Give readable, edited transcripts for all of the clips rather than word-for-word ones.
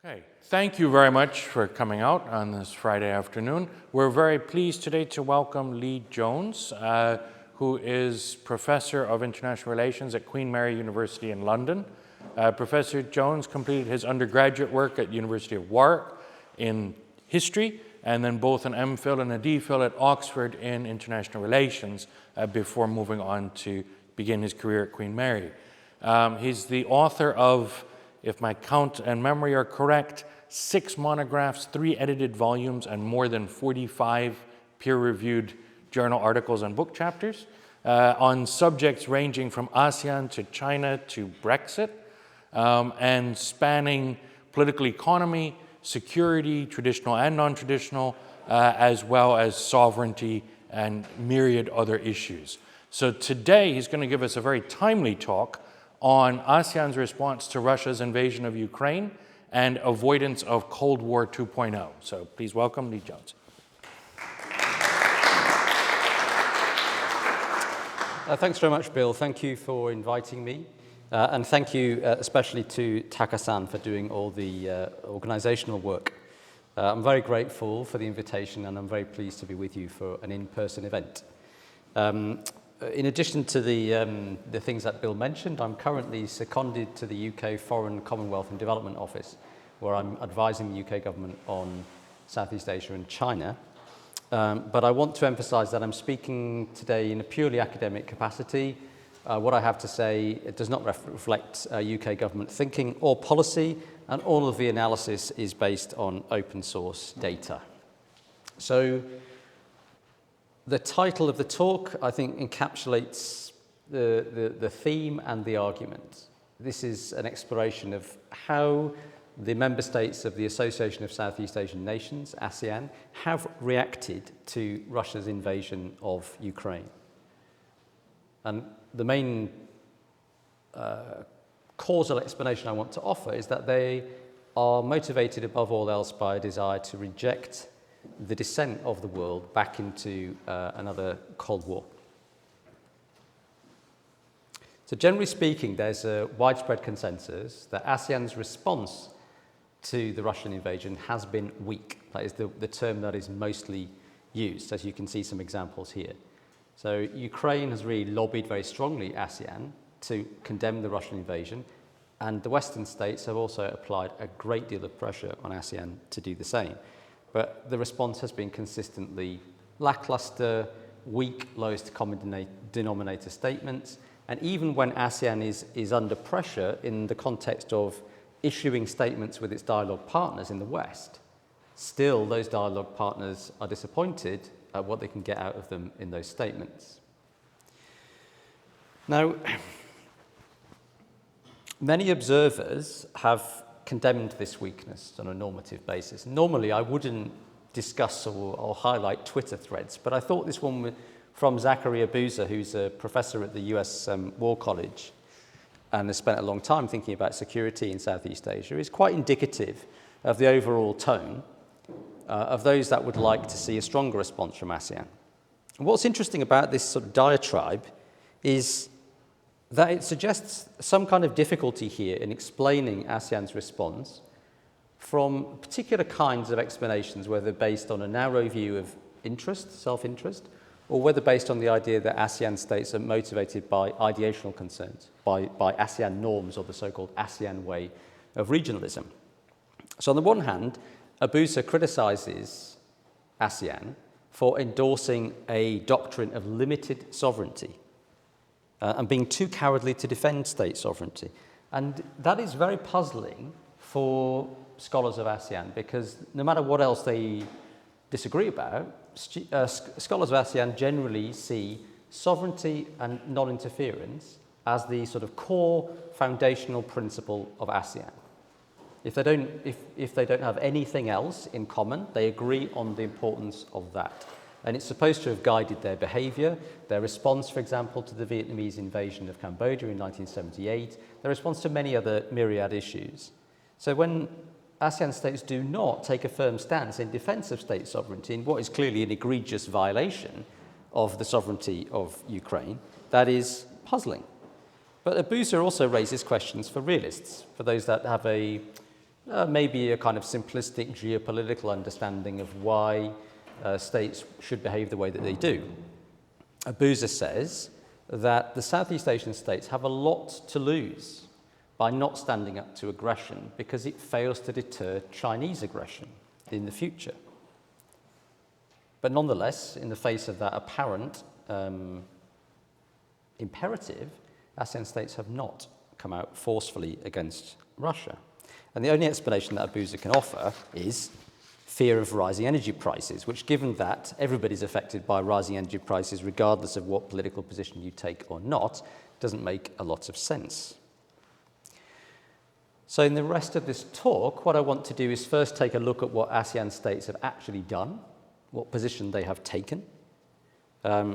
Okay, thank you very much for coming out on this Friday afternoon. We're very pleased today to welcome Lee Jones, who is Professor of International Relations at Queen Mary University in London. Professor Jones completed his undergraduate work at University of Warwick in history, and then both an MPhil and a DPhil at Oxford in international relations before moving on to begin his career at Queen Mary. He's the author of, if my count and memory are correct, 6 monographs, 3 edited volumes, and more than 45 peer-reviewed journal articles and book chapters on subjects ranging from ASEAN to China to Brexit, and spanning political economy, security, traditional and non-traditional, as well as sovereignty and myriad other issues. So today he's going to give us a very timely talk on ASEAN's response to Russia's invasion of Ukraine and avoidance of Cold War 2.0. So please welcome Lee Jones. Thanks very much, Bill. Thank you for inviting me. And thank you especially to Taka-san for doing all the organizational work. I'm very grateful for the invitation, and I'm very pleased to be with you for an in-person event. In addition to the things that Bill mentioned, I'm currently seconded to the UK Foreign, Commonwealth and Development Office, where I'm advising the UK government on Southeast Asia and China. But I want to emphasize that I'm speaking today in a purely academic capacity. What I have to say, it does not reflect UK government thinking or policy, and all of the analysis is based on open source data. So the title of the talk, I think, encapsulates the theme and the argument. This is an exploration of how the member states of the Association of Southeast Asian Nations, ASEAN, have reacted to Russia's invasion of Ukraine. And the main causal explanation I want to offer is that they are motivated above all else by a desire to reject the descent of the world back into another Cold War. So generally speaking, there's a widespread consensus that ASEAN's response to the Russian invasion has been weak. That is the term that is mostly used, as you can see some examples here. So Ukraine has really lobbied very strongly ASEAN to condemn the Russian invasion, and the Western states have also applied a great deal of pressure on ASEAN to do the same. But the response has been consistently lackluster, weak, lowest common denominator statements. And even when ASEAN is under pressure in the context of issuing statements with its dialogue partners in the West, still those dialogue partners are disappointed at what they can get out of them in those statements. Now, many observers have condemned this weakness on a normative basis. Normally, I wouldn't discuss or highlight Twitter threads, but I thought this one from Zachary Abuza, who's a professor at the US War College and has spent a long time thinking about security in Southeast Asia, is quite indicative of the overall tone of those that would like to see a stronger response from ASEAN. And what's interesting about this sort of diatribe is that it suggests some kind of difficulty here in explaining ASEAN's response from particular kinds of explanations, whether based on a narrow view of interest, self-interest, or whether based on the idea that ASEAN states are motivated by ideational concerns, by ASEAN norms, or the so-called ASEAN way of regionalism. So on the one hand, Abusa criticizes ASEAN for endorsing a doctrine of limited sovereignty, and being too cowardly to defend state sovereignty. And that is very puzzling for scholars of ASEAN, because no matter what else they disagree about, scholars of ASEAN generally see sovereignty and non-interference as the sort of core foundational principle of ASEAN. If they don't have anything else in common, they agree on the importance of that. And it's supposed to have guided their behavior, their response, for example, to the Vietnamese invasion of Cambodia in 1978, their response to many other myriad issues. So when ASEAN states do not take a firm stance in defense of state sovereignty, in what is clearly an egregious violation of the sovereignty of Ukraine, that is puzzling. But Abusa also raises questions for realists, for those that have a maybe a kind of simplistic geopolitical understanding of why states should behave the way that they do. Abuza says that the Southeast Asian states have a lot to lose by not standing up to aggression because it fails to deter Chinese aggression in the future. But nonetheless, in the face of that apparent imperative, ASEAN states have not come out forcefully against Russia. And the only explanation that Abuza can offer is fear of rising energy prices, which, given that everybody's affected by rising energy prices regardless of what political position you take or not, doesn't make a lot of sense. So in the rest of this talk, what I want to do is first take a look at what ASEAN states have actually done, what position they have taken,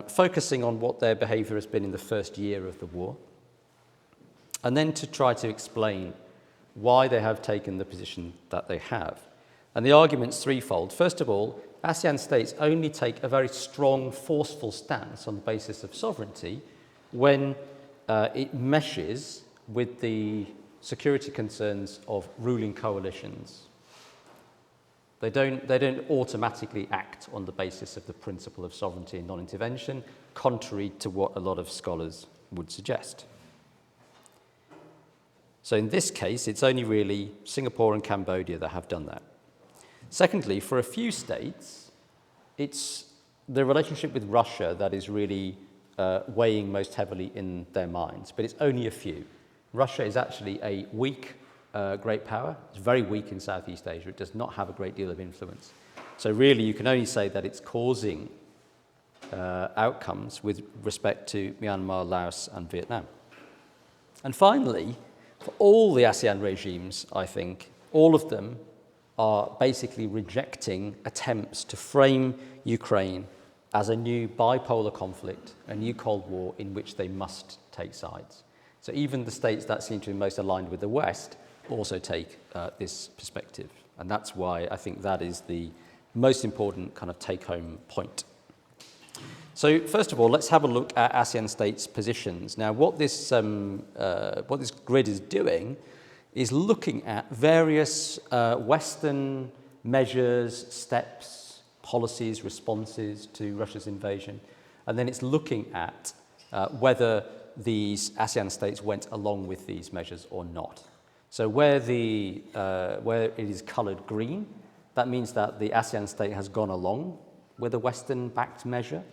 focusing on what their behaviour has been in the first year of the war, and then to try to explain why they have taken the position that they have. And the argument's threefold. First of all, ASEAN states only take a very strong, forceful stance on the basis of sovereignty when it meshes with the security concerns of ruling coalitions. They don't automatically act on the basis of the principle of sovereignty and non-intervention, contrary to what a lot of scholars would suggest. So in this case, it's only really Singapore and Cambodia that have done that. Secondly, for a few states, it's the relationship with Russia that is really weighing most heavily in their minds, but it's only a few. Russia is actually a weak great power. It's very weak in Southeast Asia. It does not have a great deal of influence. So really, you can only say that it's causing outcomes with respect to Myanmar, Laos, and Vietnam. And finally, for all the ASEAN regimes, I think, all of them are basically rejecting attempts to frame Ukraine as a new bipolar conflict, a new Cold War in which they must take sides. So even the states that seem to be most aligned with the West also take this perspective. And that's why I think that is the most important kind of take-home point. So first of all, let's have a look at ASEAN states' positions. Now, what this grid is doing is looking at various Western measures, steps, policies, responses to Russia's invasion. And then it's looking at whether these ASEAN states went along with these measures or not. So where it is coloured green, that means that the ASEAN state has gone along with a Western-backed measure.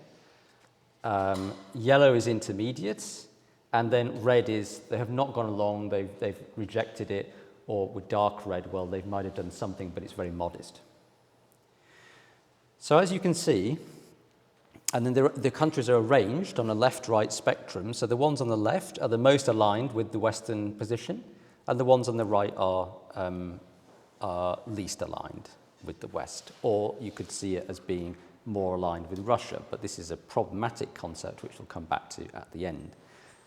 Yellow is intermediate, and then red is they have not gone along, they've rejected it, or with dark red, well, they might have done something, but it's very modest. So as you can see, and then the countries are arranged on a left-right spectrum. So the ones on the left are the most aligned with the Western position, and the ones on the right are least aligned with the West. Or you could see it as being more aligned with Russia, but this is a problematic concept which we'll come back to at the end.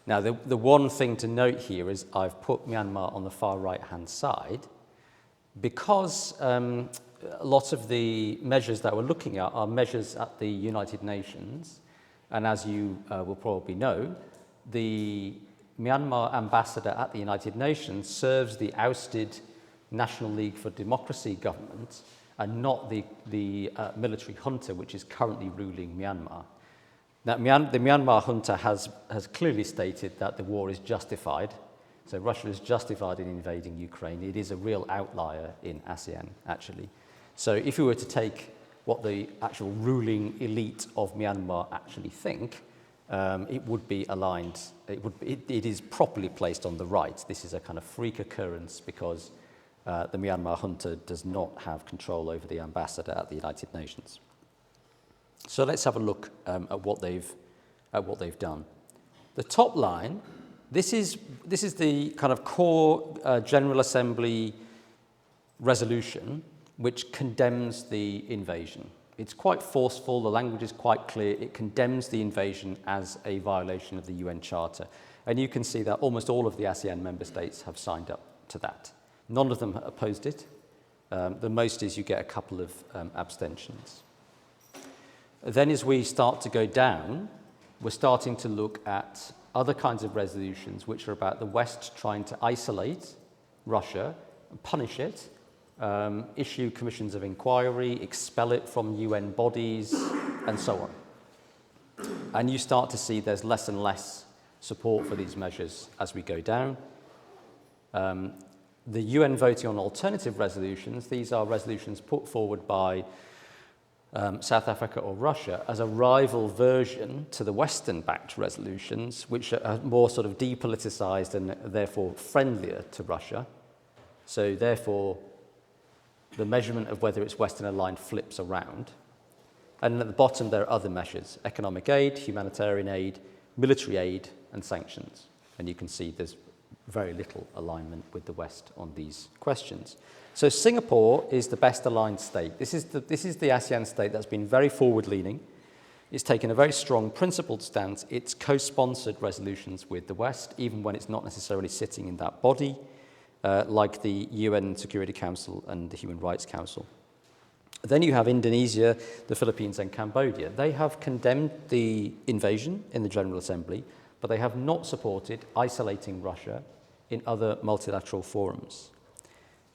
Now, the one thing to note here is I've put Myanmar on the far right-hand side because a lot of the measures that we're looking at are measures at the United Nations, and as you will probably know, the Myanmar ambassador at the United Nations serves the ousted National League for Democracy government and not the military junta which is currently ruling Myanmar. Now, the Myanmar junta has clearly stated that the war is justified. So Russia is justified in invading Ukraine. It is a real outlier in ASEAN, actually. So if we were to take what the actual ruling elite of Myanmar actually think, it would be aligned. It is properly placed on the right. This is a kind of freak occurrence because the Myanmar junta does not have control over the ambassador at the United Nations. So let's have a look at what they've done. The top line. This is the kind of core General Assembly resolution which condemns the invasion. It's quite forceful, the language is quite clear, it condemns the invasion as a violation of the UN Charter. And you can see that almost all of the ASEAN member states have signed up to that. None of them opposed it. The most is you get a couple of abstentions. Then as we start to go down, we're starting to look at other kinds of resolutions which are about the West trying to isolate Russia, punish it, issue commissions of inquiry, expel it from UN bodies, and so on. And you start to see there's less and less support for these measures as we go down. The UN voting on alternative resolutions, these are resolutions put forward by South Africa or Russia as a rival version to the Western-backed resolutions, which are more sort of depoliticized and therefore friendlier to Russia. So therefore, the measurement of whether it's Western-aligned flips around. And at the bottom, there are other measures: economic aid, humanitarian aid, military aid, and sanctions. And you can see there's very little alignment with the West on these questions. So Singapore is the best aligned state. This is the ASEAN state that's been very forward-leaning. It's taken a very strong principled stance. It's co-sponsored resolutions with the West, even when it's not necessarily sitting in that body, like the UN Security Council and the Human Rights Council. Then you have Indonesia, the Philippines, and Cambodia. They have condemned the invasion in the General Assembly, but they have not supported isolating Russia in other multilateral forums.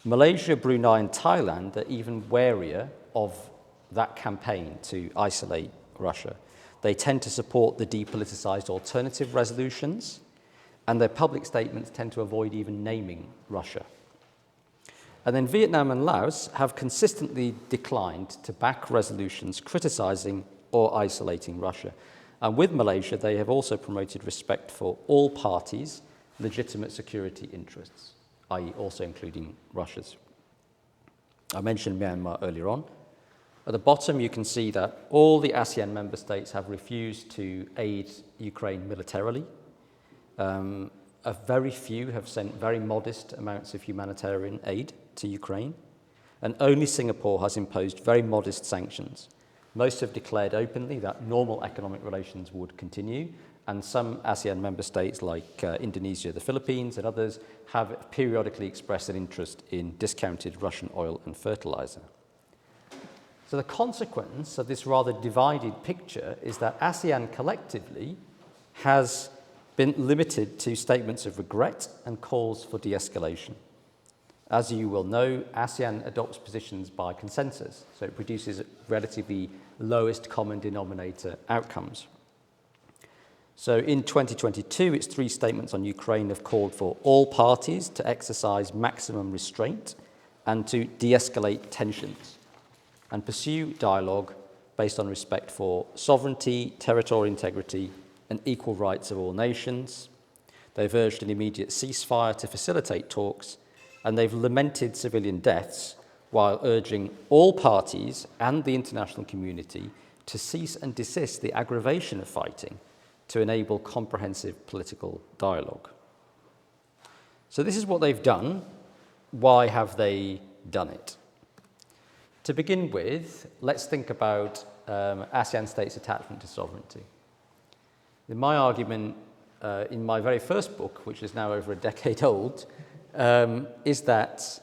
Malaysia, Brunei, and Thailand are even warier of that campaign to isolate Russia. They tend to support the depoliticized alternative resolutions, and their public statements tend to avoid even naming Russia. And then Vietnam and Laos have consistently declined to back resolutions criticizing or isolating Russia. And with Malaysia, they have also promoted respect for all parties' legitimate security interests, i.e. also including Russia's. I mentioned Myanmar earlier on. At the bottom, you can see that all the ASEAN member states have refused to aid Ukraine militarily. A very few have sent very modest amounts of humanitarian aid to Ukraine, and only Singapore has imposed very modest sanctions. Most have declared openly that normal economic relations would continue, and some ASEAN member states like Indonesia, the Philippines, and others have periodically expressed an interest in discounted Russian oil and fertilizer. So the consequence of this rather divided picture is that ASEAN collectively has been limited to statements of regret and calls for de-escalation. As you will know, ASEAN adopts positions by consensus, so it produces relatively lowest common denominator outcomes. So in 2022, its 3 statements on Ukraine have called for all parties to exercise maximum restraint and to de-escalate tensions and pursue dialogue based on respect for sovereignty, territorial integrity, and equal rights of all nations. They've urged an immediate ceasefire to facilitate talks, and they've lamented civilian deaths while urging all parties and the international community to cease and desist the aggravation of fighting to enable comprehensive political dialogue. So this is what they've done. Why have they done it? To begin with, let's think about ASEAN states' attachment to sovereignty. In my argument, in my very first book, which is now over a decade old, is that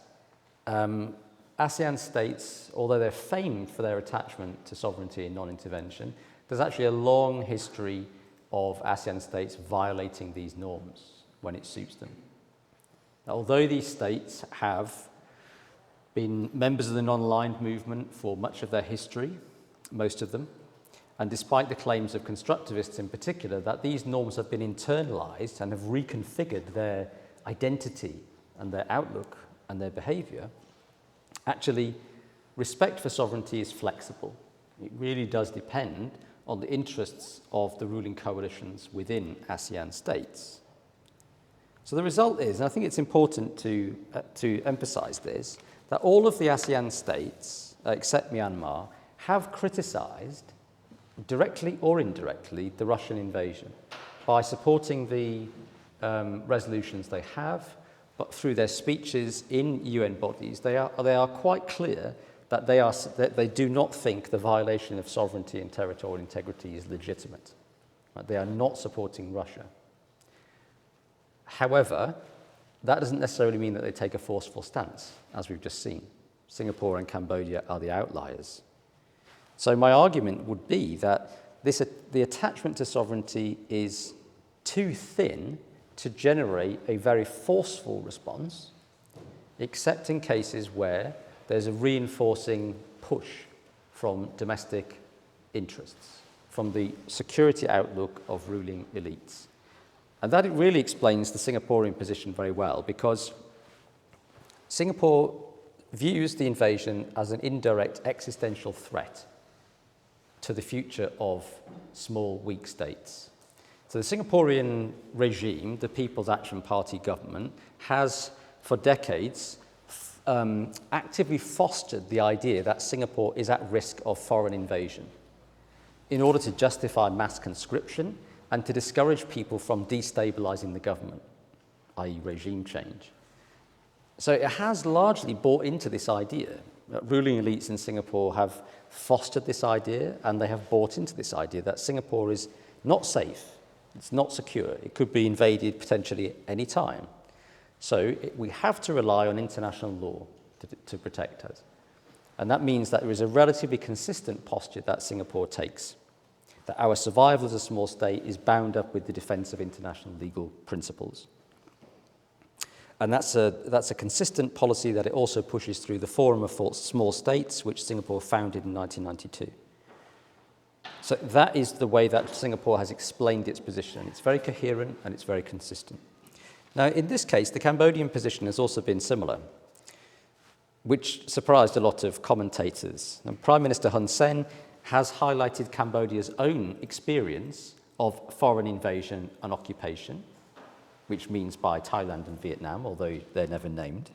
ASEAN states, although they're famed for their attachment to sovereignty and non-intervention, there's actually a long history of ASEAN states violating these norms when it suits them. Now, although these states have been members of the non-aligned movement for much of their history, most of them, and despite the claims of constructivists in particular that these norms have been internalized and have reconfigured their identity and their outlook and their behavior, actually respect for sovereignty is flexible. It really does depend on the interests of the ruling coalitions within ASEAN states. So the result is, and I think it's important to emphasize this, that all of the ASEAN states, except Myanmar, have criticized, directly or indirectly, the Russian invasion by supporting the resolutions they have, but through their speeches in UN bodies, they are quite clear that they do not think the violation of sovereignty and territorial integrity is legitimate. They are not supporting Russia. However, that doesn't necessarily mean that they take a forceful stance, as we've just seen. Singapore and Cambodia are the outliers. So my argument would be that the attachment to sovereignty is too thin to generate a very forceful response, except in cases where there's a reinforcing push from domestic interests, from the security outlook of ruling elites. And that really explains the Singaporean position very well, because Singapore views the invasion as an indirect existential threat to the future of small, weak states. So the Singaporean regime, the People's Action Party government, has for decades actively fostered the idea that Singapore is at risk of foreign invasion in order to justify mass conscription and to discourage people from destabilizing the government, i.e. regime change. So it has largely bought into this idea. Ruling elites in Singapore have fostered this idea, and they have bought into this idea that Singapore is not safe, it's not secure, it could be invaded potentially any time. So we have to rely on international law to protect us. And that means that there is a relatively consistent posture that Singapore takes, that our survival as a small state is bound up with the defense of international legal principles. And that's a consistent policy that it also pushes through the Forum of Small States, which Singapore founded in 1992. So that is the way that Singapore has explained its position. It's very coherent and it's very consistent. Now, in this case, the Cambodian position has also been similar, which surprised a lot of commentators. And Prime Minister Hun Sen has highlighted Cambodia's own experience of foreign invasion and occupation, which means by Thailand and Vietnam, although they're never named,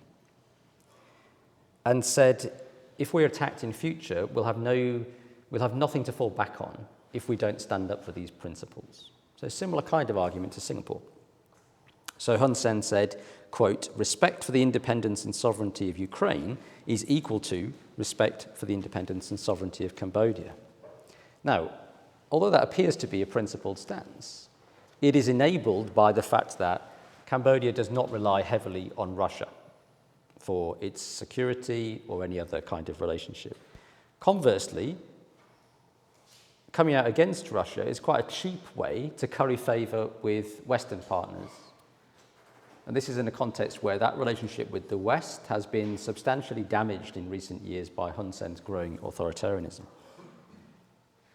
and said, if we're attacked in future, we'll have nothing to fall back on if we don't stand up for these principles. So a similar kind of argument to Singapore. So Hun Sen said, quote, respect for the independence and sovereignty of Ukraine is equal to respect for the independence and sovereignty of Cambodia. Now, although that appears to be a principled stance, it is enabled by the fact that Cambodia does not rely heavily on Russia for its security or any other kind of relationship. Conversely, coming out against Russia is quite a cheap way to curry favour with Western partners. And this is in a context where that relationship with the West has been substantially damaged in recent years by Hun Sen's growing authoritarianism.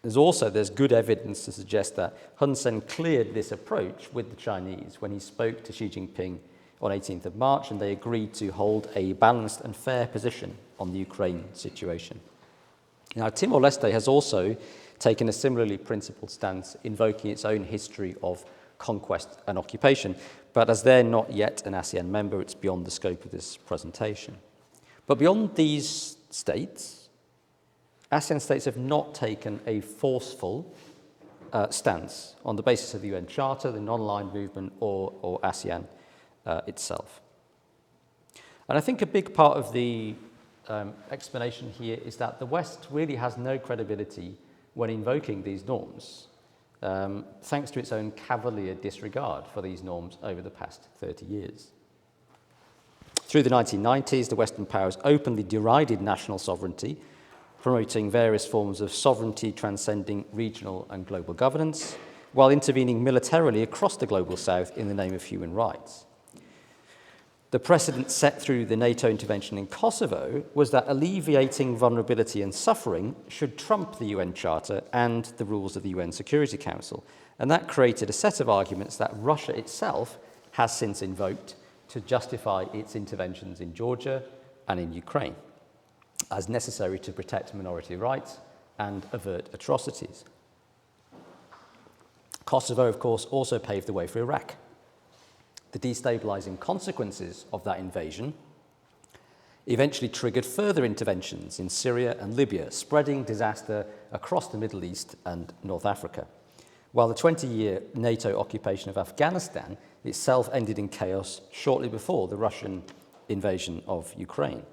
There's good evidence to suggest that Hun Sen cleared this approach with the Chinese when he spoke to Xi Jinping on 18th of March, and they agreed to hold a balanced and fair position on the Ukraine situation. Now, Timor-Leste has also taken a similarly principled stance, invoking its own history of conquest and occupation. But as they're not yet an ASEAN member, it's beyond the scope of this presentation. But beyond these states, ASEAN states have not taken a forceful stance on the basis of the UN Charter, the non-aligned movement, or ASEAN itself. And I think a big part of the explanation here is that the West really has no credibility when invoking these norms, thanks to its own cavalier disregard for these norms over the past 30 years. Through the 1990s, the Western powers openly derided national sovereignty, promoting various forms of sovereignty transcending regional and global governance, while intervening militarily across the global south in the name of human rights. The precedent set through the NATO intervention in Kosovo was that alleviating vulnerability and suffering should trump the UN Charter and the rules of the UN Security Council. And that created a set of arguments that Russia itself has since invoked to justify its interventions in Georgia and in Ukraine as necessary to protect minority rights and avert atrocities. Kosovo, of course, also paved the way for Iraq. The destabilizing consequences of that invasion eventually triggered further interventions in Syria and Libya, spreading disaster across the Middle East and North Africa, while the 20-year NATO occupation of Afghanistan itself ended in chaos shortly before the Russian invasion of Ukraine.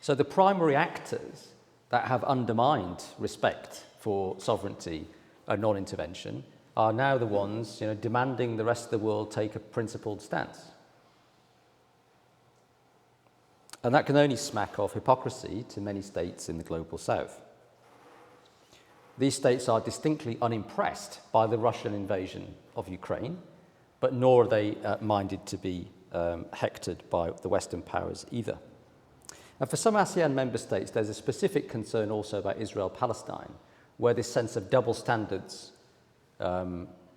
So the primary actors that have undermined respect for sovereignty and non-intervention are now the ones, demanding the rest of the world take a principled stance. And that can only smack of hypocrisy to many states in the global south. These states are distinctly unimpressed by the Russian invasion of Ukraine, but nor are they minded to be hectored by the Western powers either. And for some ASEAN member states, there's a specific concern also about Israel-Palestine, where this sense of double standards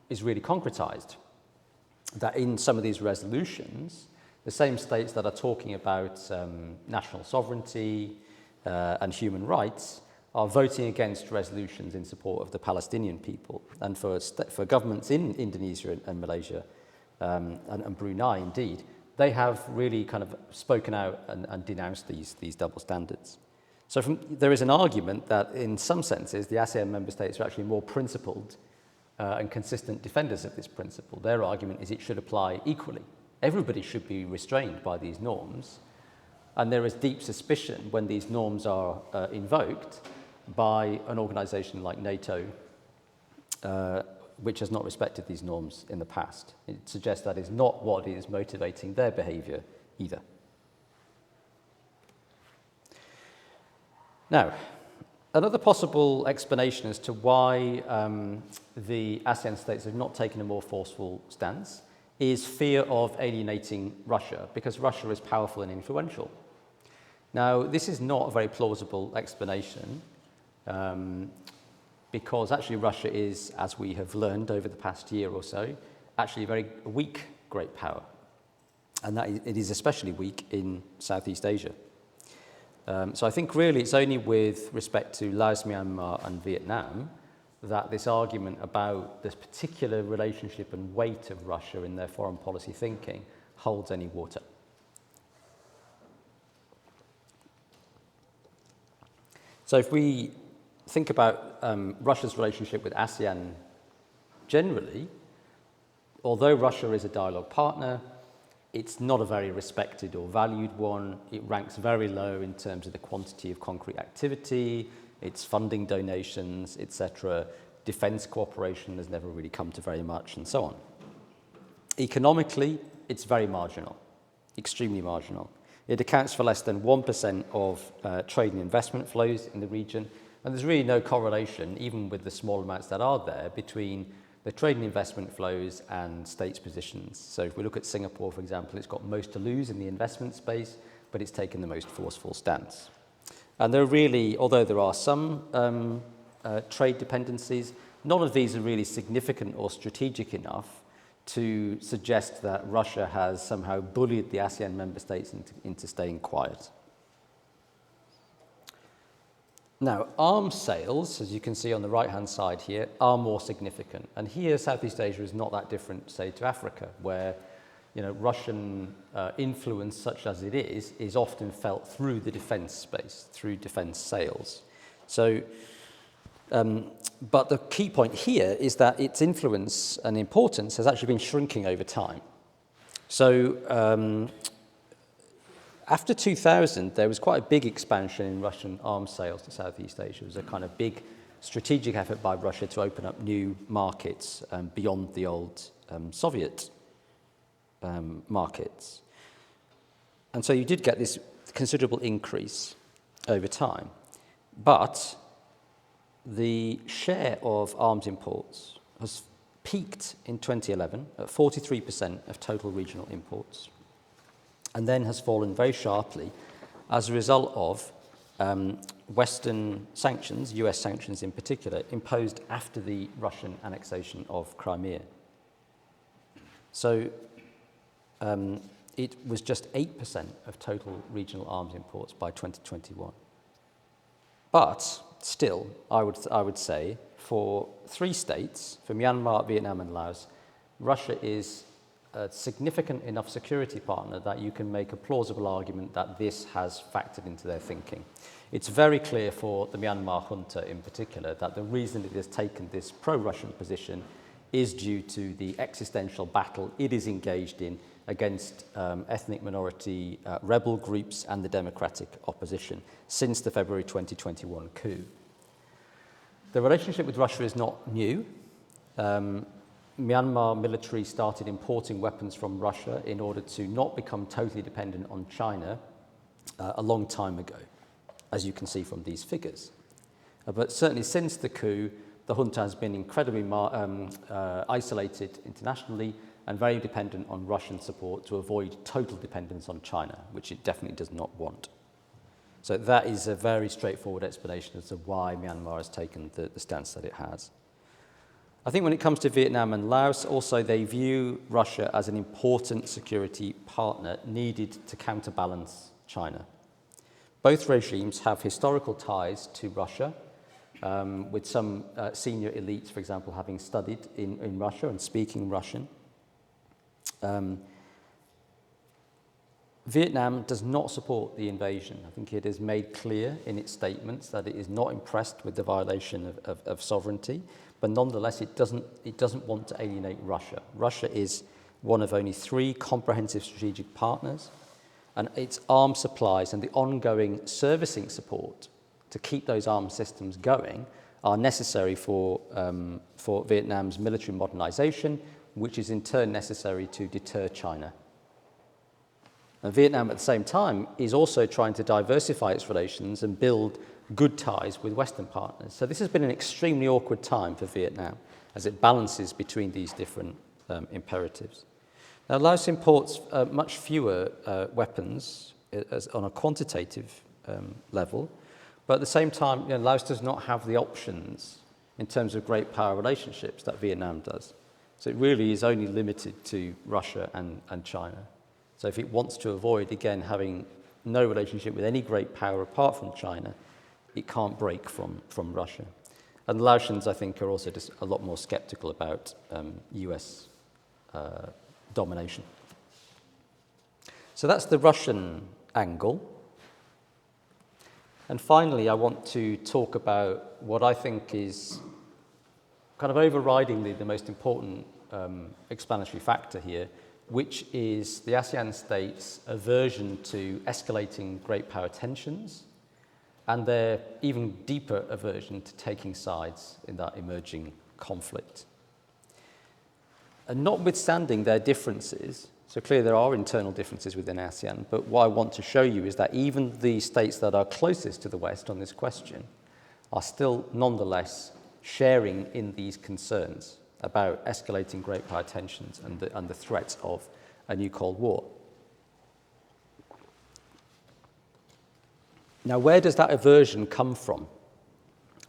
is really concretized. That in some of these resolutions, the same states that are talking about national sovereignty and human rights are voting against resolutions in support of the Palestinian people. And for governments in Indonesia and Malaysia and Brunei, indeed, they have really kind of spoken out and denounced these double standards. So there is an argument that in some senses, the ASEAN member states are actually more principled and consistent defenders of this principle. Their argument is it should apply equally. Everybody should be restrained by these norms. And there is deep suspicion when these norms are invoked by an organization like NATO, which has not respected these norms in the past. It suggests that is not what is motivating their behavior either. Now, another possible explanation as to why the ASEAN states have not taken a more forceful stance is fear of alienating Russia, because Russia is powerful and influential. Now, this is not a very plausible explanation, because actually Russia is, as we have learned over the past year or so, actually a very weak great power. And that it is especially weak in Southeast Asia. So I think really it's only with respect to Laos, Myanmar and Vietnam that this argument about this particular relationship and weight of Russia in their foreign policy thinking holds any water. So if we think about Russia's relationship with ASEAN generally, although Russia is a dialogue partner, it's not a very respected or valued one. It ranks very low in terms of the quantity of concrete activity, its funding donations, etc. Defense cooperation has never really come to very much, and so on. Economically, it's very marginal, extremely marginal. It accounts for less than 1% of trade and investment flows in the region, and there's really no correlation, even with the small amounts that are there, between the trade and investment flows and states' positions. So if we look at Singapore, for example, it's got most to lose in the investment space, but it's taken the most forceful stance. And there are really, although there are some trade dependencies, none of these are really significant or strategic enough to suggest that Russia has somehow bullied the ASEAN member states into staying quiet. Now, arms sales, as you can see on the right-hand side here, are more significant. And here, Southeast Asia is not that different, say, to Africa, where Russian influence, such as it is often felt through the defense space, through defense sales. So, but the key point here is that its influence and importance has actually been shrinking over time. So, after 2000, there was quite a big expansion in Russian arms sales to Southeast Asia. It was a kind of big strategic effort by Russia to open up new markets beyond the old Soviet markets. And so you did get this considerable increase over time. But the share of arms imports has peaked in 2011 at 43% of total regional imports, and then has fallen very sharply as a result of Western sanctions, US sanctions in particular, imposed after the Russian annexation of Crimea. So it was just 8% of total regional arms imports by 2021. But still, I would say, for three states, for Myanmar, Vietnam and Laos, Russia is a significant enough security partner that you can make a plausible argument that this has factored into their thinking. It's very clear for the Myanmar junta in particular that the reason it has taken this pro-Russian position is due to the existential battle it is engaged in against ethnic minority rebel groups and the democratic opposition since the February 2021 coup. The relationship with Russia is not new. Myanmar military started importing weapons from Russia in order to not become totally dependent on China a long time ago, as you can see from these figures. But certainly since the coup, the junta has been incredibly isolated internationally and very dependent on Russian support to avoid total dependence on China, which it definitely does not want. So that is a very straightforward explanation as to why Myanmar has taken the stance that it has. I think when it comes to Vietnam and Laos, also they view Russia as an important security partner needed to counterbalance China. Both regimes have historical ties to Russia, with some senior elites, for example, having studied in Russia and speaking Russian. Vietnam does not support the invasion. I think it has made clear in its statements that it is not impressed with the violation of sovereignty, but nonetheless it doesn't want to alienate Russia. Russia is one of only 3 comprehensive strategic partners, and its arms supplies and the ongoing servicing support to keep those arms systems going are necessary for Vietnam's military modernization, which is in turn necessary to deter China. And Vietnam at the same time is also trying to diversify its relations and build good ties with Western partners. So this has been an extremely awkward time for Vietnam as it balances between these different imperatives. Now, Laos imports much fewer weapons on a quantitative level, but at the same time, Laos does not have the options in terms of great power relationships that Vietnam does. So it really is only limited to Russia and China. So if it wants to avoid, again, having no relationship with any great power apart from China, it can't break from Russia. And the Laotians, I think, are also just a lot more skeptical about US domination. So that's the Russian angle. And finally, I want to talk about what I think is kind of overridingly the most important explanatory factor here, which is the ASEAN states' aversion to escalating great power tensions and their even deeper aversion to taking sides in that emerging conflict. And notwithstanding their differences, so clearly there are internal differences within ASEAN, but what I want to show you is that even the states that are closest to the West on this question are still nonetheless sharing in these concerns about escalating great power tensions and the threats of a new Cold War. Now, where does that aversion come from?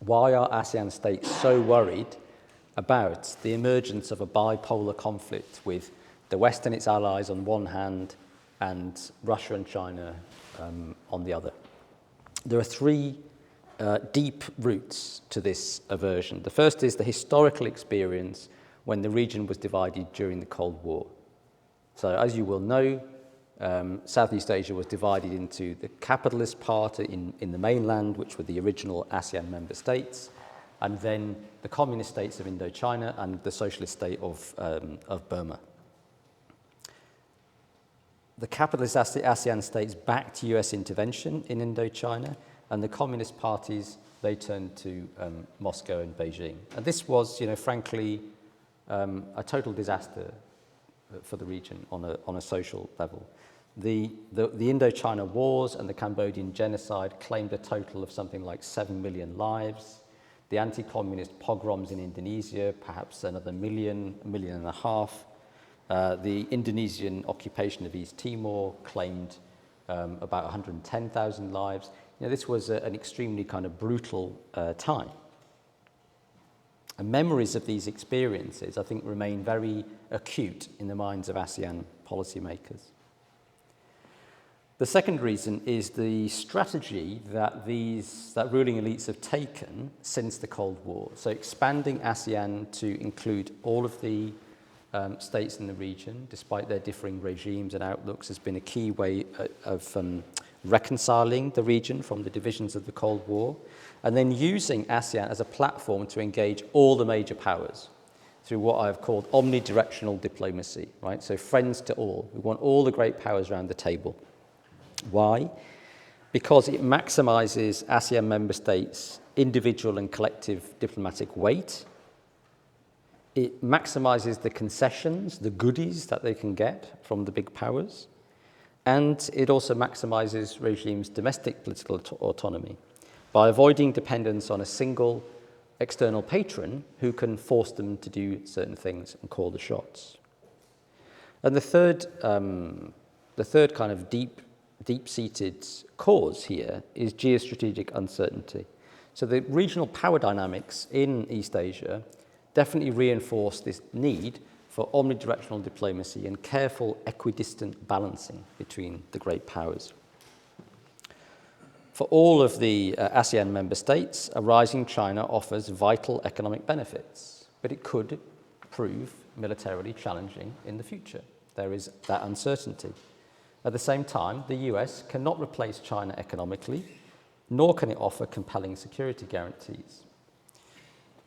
Why are ASEAN states so worried about the emergence of a bipolar conflict with the West and its allies on one hand and Russia and China on the other? There are 3 deep roots to this aversion. The first is the historical experience when the region was divided during the Cold War. So as you will know, Southeast Asia was divided into the capitalist part in the mainland, which were the original ASEAN member states, and then the communist states of Indochina and the socialist state of Burma. The capitalist ASEAN states backed US intervention in Indochina, and the communist parties, they turned to Moscow and Beijing. And this was, frankly, a total disaster for the region on a social level. The Indochina wars and the Cambodian genocide claimed a total of something like 7 million lives. The anti-communist pogroms in Indonesia, perhaps another 1.5 million. The Indonesian occupation of East Timor claimed about 110,000 lives. This was an extremely kind of brutal time. And memories of these experiences, I think, remain very acute in the minds of ASEAN policymakers. The second reason is the strategy that ruling elites have taken since the Cold War. So expanding ASEAN to include all of the states in the region, despite their differing regimes and outlooks, has been a key way of reconciling the region from the divisions of the Cold War, and then using ASEAN as a platform to engage all the major powers through what I've called omnidirectional diplomacy, right? So friends to all. We want all the great powers around the table. Why? Because it maximizes ASEAN member states' individual and collective diplomatic weight. It maximizes the concessions, the goodies that they can get from the big powers. And it also maximizes regimes' domestic political autonomy by avoiding dependence on a single external patron who can force them to do certain things and call the shots. And the third kind of deep deep-seated cause here is geostrategic uncertainty. So the regional power dynamics in East Asia definitely reinforce this need for omnidirectional diplomacy and careful equidistant balancing between the great powers. For all of the ASEAN member states, a rising China offers vital economic benefits, but it could prove militarily challenging in the future. There is that uncertainty. At the same time, the US cannot replace China economically, nor can it offer compelling security guarantees.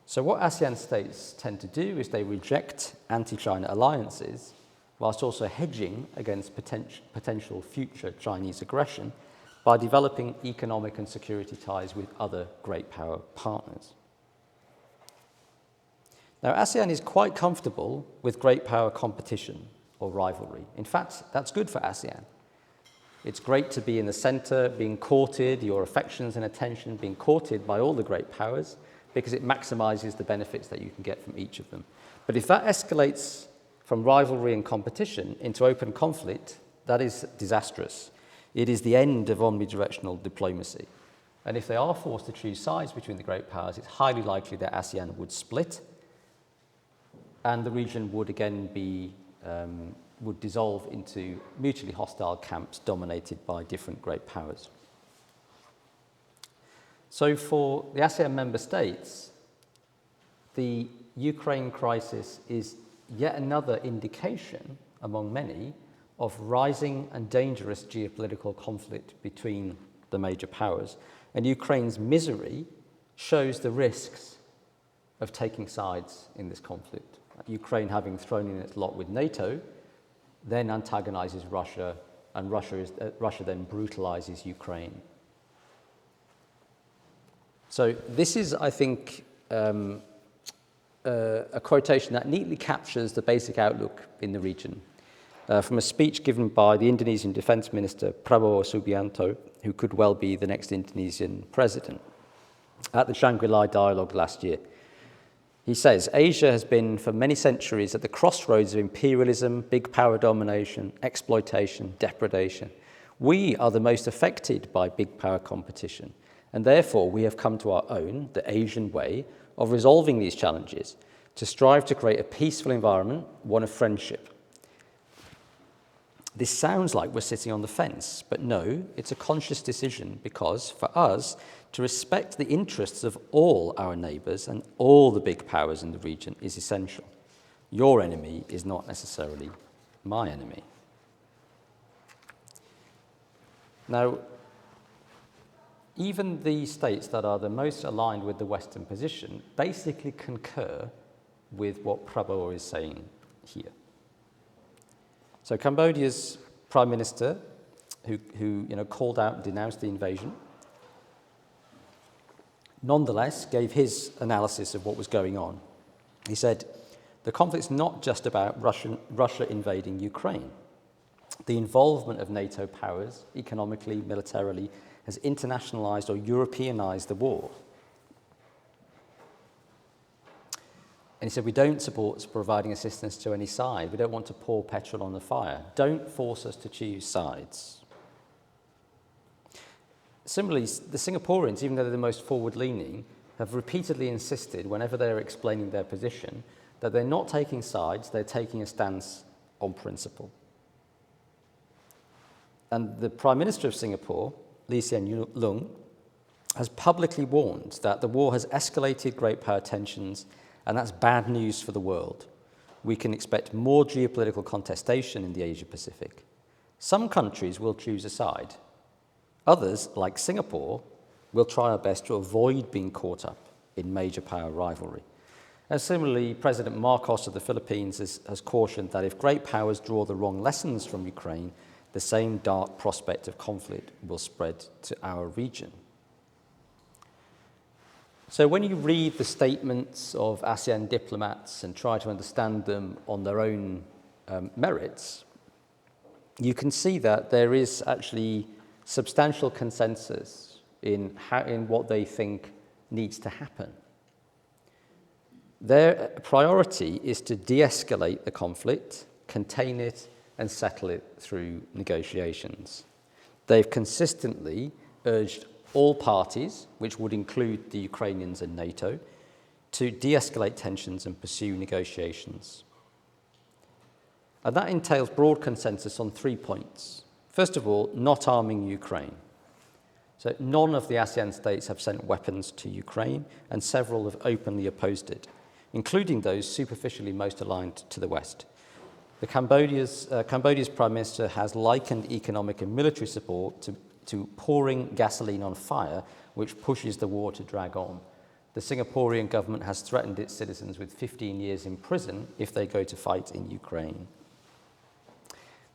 So what ASEAN states tend to do is they reject anti-China alliances, whilst also hedging against potential future Chinese aggression by developing economic and security ties with other great power partners. Now, ASEAN is quite comfortable with great power competition or rivalry. In fact, that's good for ASEAN. It's great to be in the center, being courted, your affections and attention being courted by all the great powers, because it maximizes the benefits that you can get from each of them. But if that escalates from rivalry and competition into open conflict, that is disastrous. It is the end of omnidirectional diplomacy. And if they are forced to choose sides between the great powers, it's highly likely that ASEAN would split, and the region would again be would dissolve into mutually hostile camps dominated by different great powers. So for the ASEAN member states, the Ukraine crisis is yet another indication, among many, of rising and dangerous geopolitical conflict between the major powers. And Ukraine's misery shows the risks of taking sides in this conflict. Ukraine, having thrown in its lot with NATO, then antagonizes Russia, and Russia then brutalizes Ukraine. So this is, I think, a quotation that neatly captures the basic outlook in the region from a speech given by the Indonesian Defense Minister Prabowo Subianto, who could well be the next Indonesian president, at the Shangri-La Dialogue last year. He says, Asia has been for many centuries at the crossroads of imperialism, big power domination, exploitation, depredation. We are the most affected by big power competition, and therefore we have come to our own, the Asian way, of resolving these challenges, to strive to create a peaceful environment, one of friendship. This sounds like we're sitting on the fence, but no, it's a conscious decision because, for us, to respect the interests of all our neighbours and all the big powers in the region is essential. Your enemy is not necessarily my enemy. Now, even the states that are the most aligned with the Western position basically concur with what Prabowo is saying here. So Cambodia's Prime Minister, who called out and denounced the invasion, nonetheless gave his analysis of what was going on. He said, the conflict's not just about Russia invading Ukraine. The involvement of NATO powers, economically, militarily, has internationalized or Europeanized the war. And he said, we don't support providing assistance to any side. We don't want to pour petrol on the fire. Don't force us to choose sides. Similarly, the Singaporeans, even though they're the most forward-leaning, have repeatedly insisted, whenever they're explaining their position, that they're not taking sides, they're taking a stance on principle. And the Prime Minister of Singapore, Lee Hsien Loong, has publicly warned that the war has escalated great power tensions, and that's bad news for the world. We can expect more geopolitical contestation in the Asia-Pacific. Some countries will choose a side. Others, like Singapore, will try our best to avoid being caught up in major power rivalry. And similarly, President Marcos of the Philippines has cautioned that if great powers draw the wrong lessons from Ukraine, the same dark prospect of conflict will spread to our region. So when you read the statements of ASEAN diplomats and try to understand them on their own merits, you can see that there is actually substantial consensus in what they think needs to happen. Their priority is to de-escalate the conflict, contain it, and settle it through negotiations. they've consistently urged all parties, which would include the Ukrainians and NATO, to de-escalate tensions and pursue negotiations. And that entails broad consensus on 3 points. First of all, not arming Ukraine. So none of the ASEAN states have sent weapons to Ukraine, and several have openly opposed it, including those superficially most aligned to the West. Cambodia's Prime Minister has likened economic and military support to pouring gasoline on fire, which pushes the war to drag on. The Singaporean government has threatened its citizens with 15 years in prison if they go to fight in Ukraine.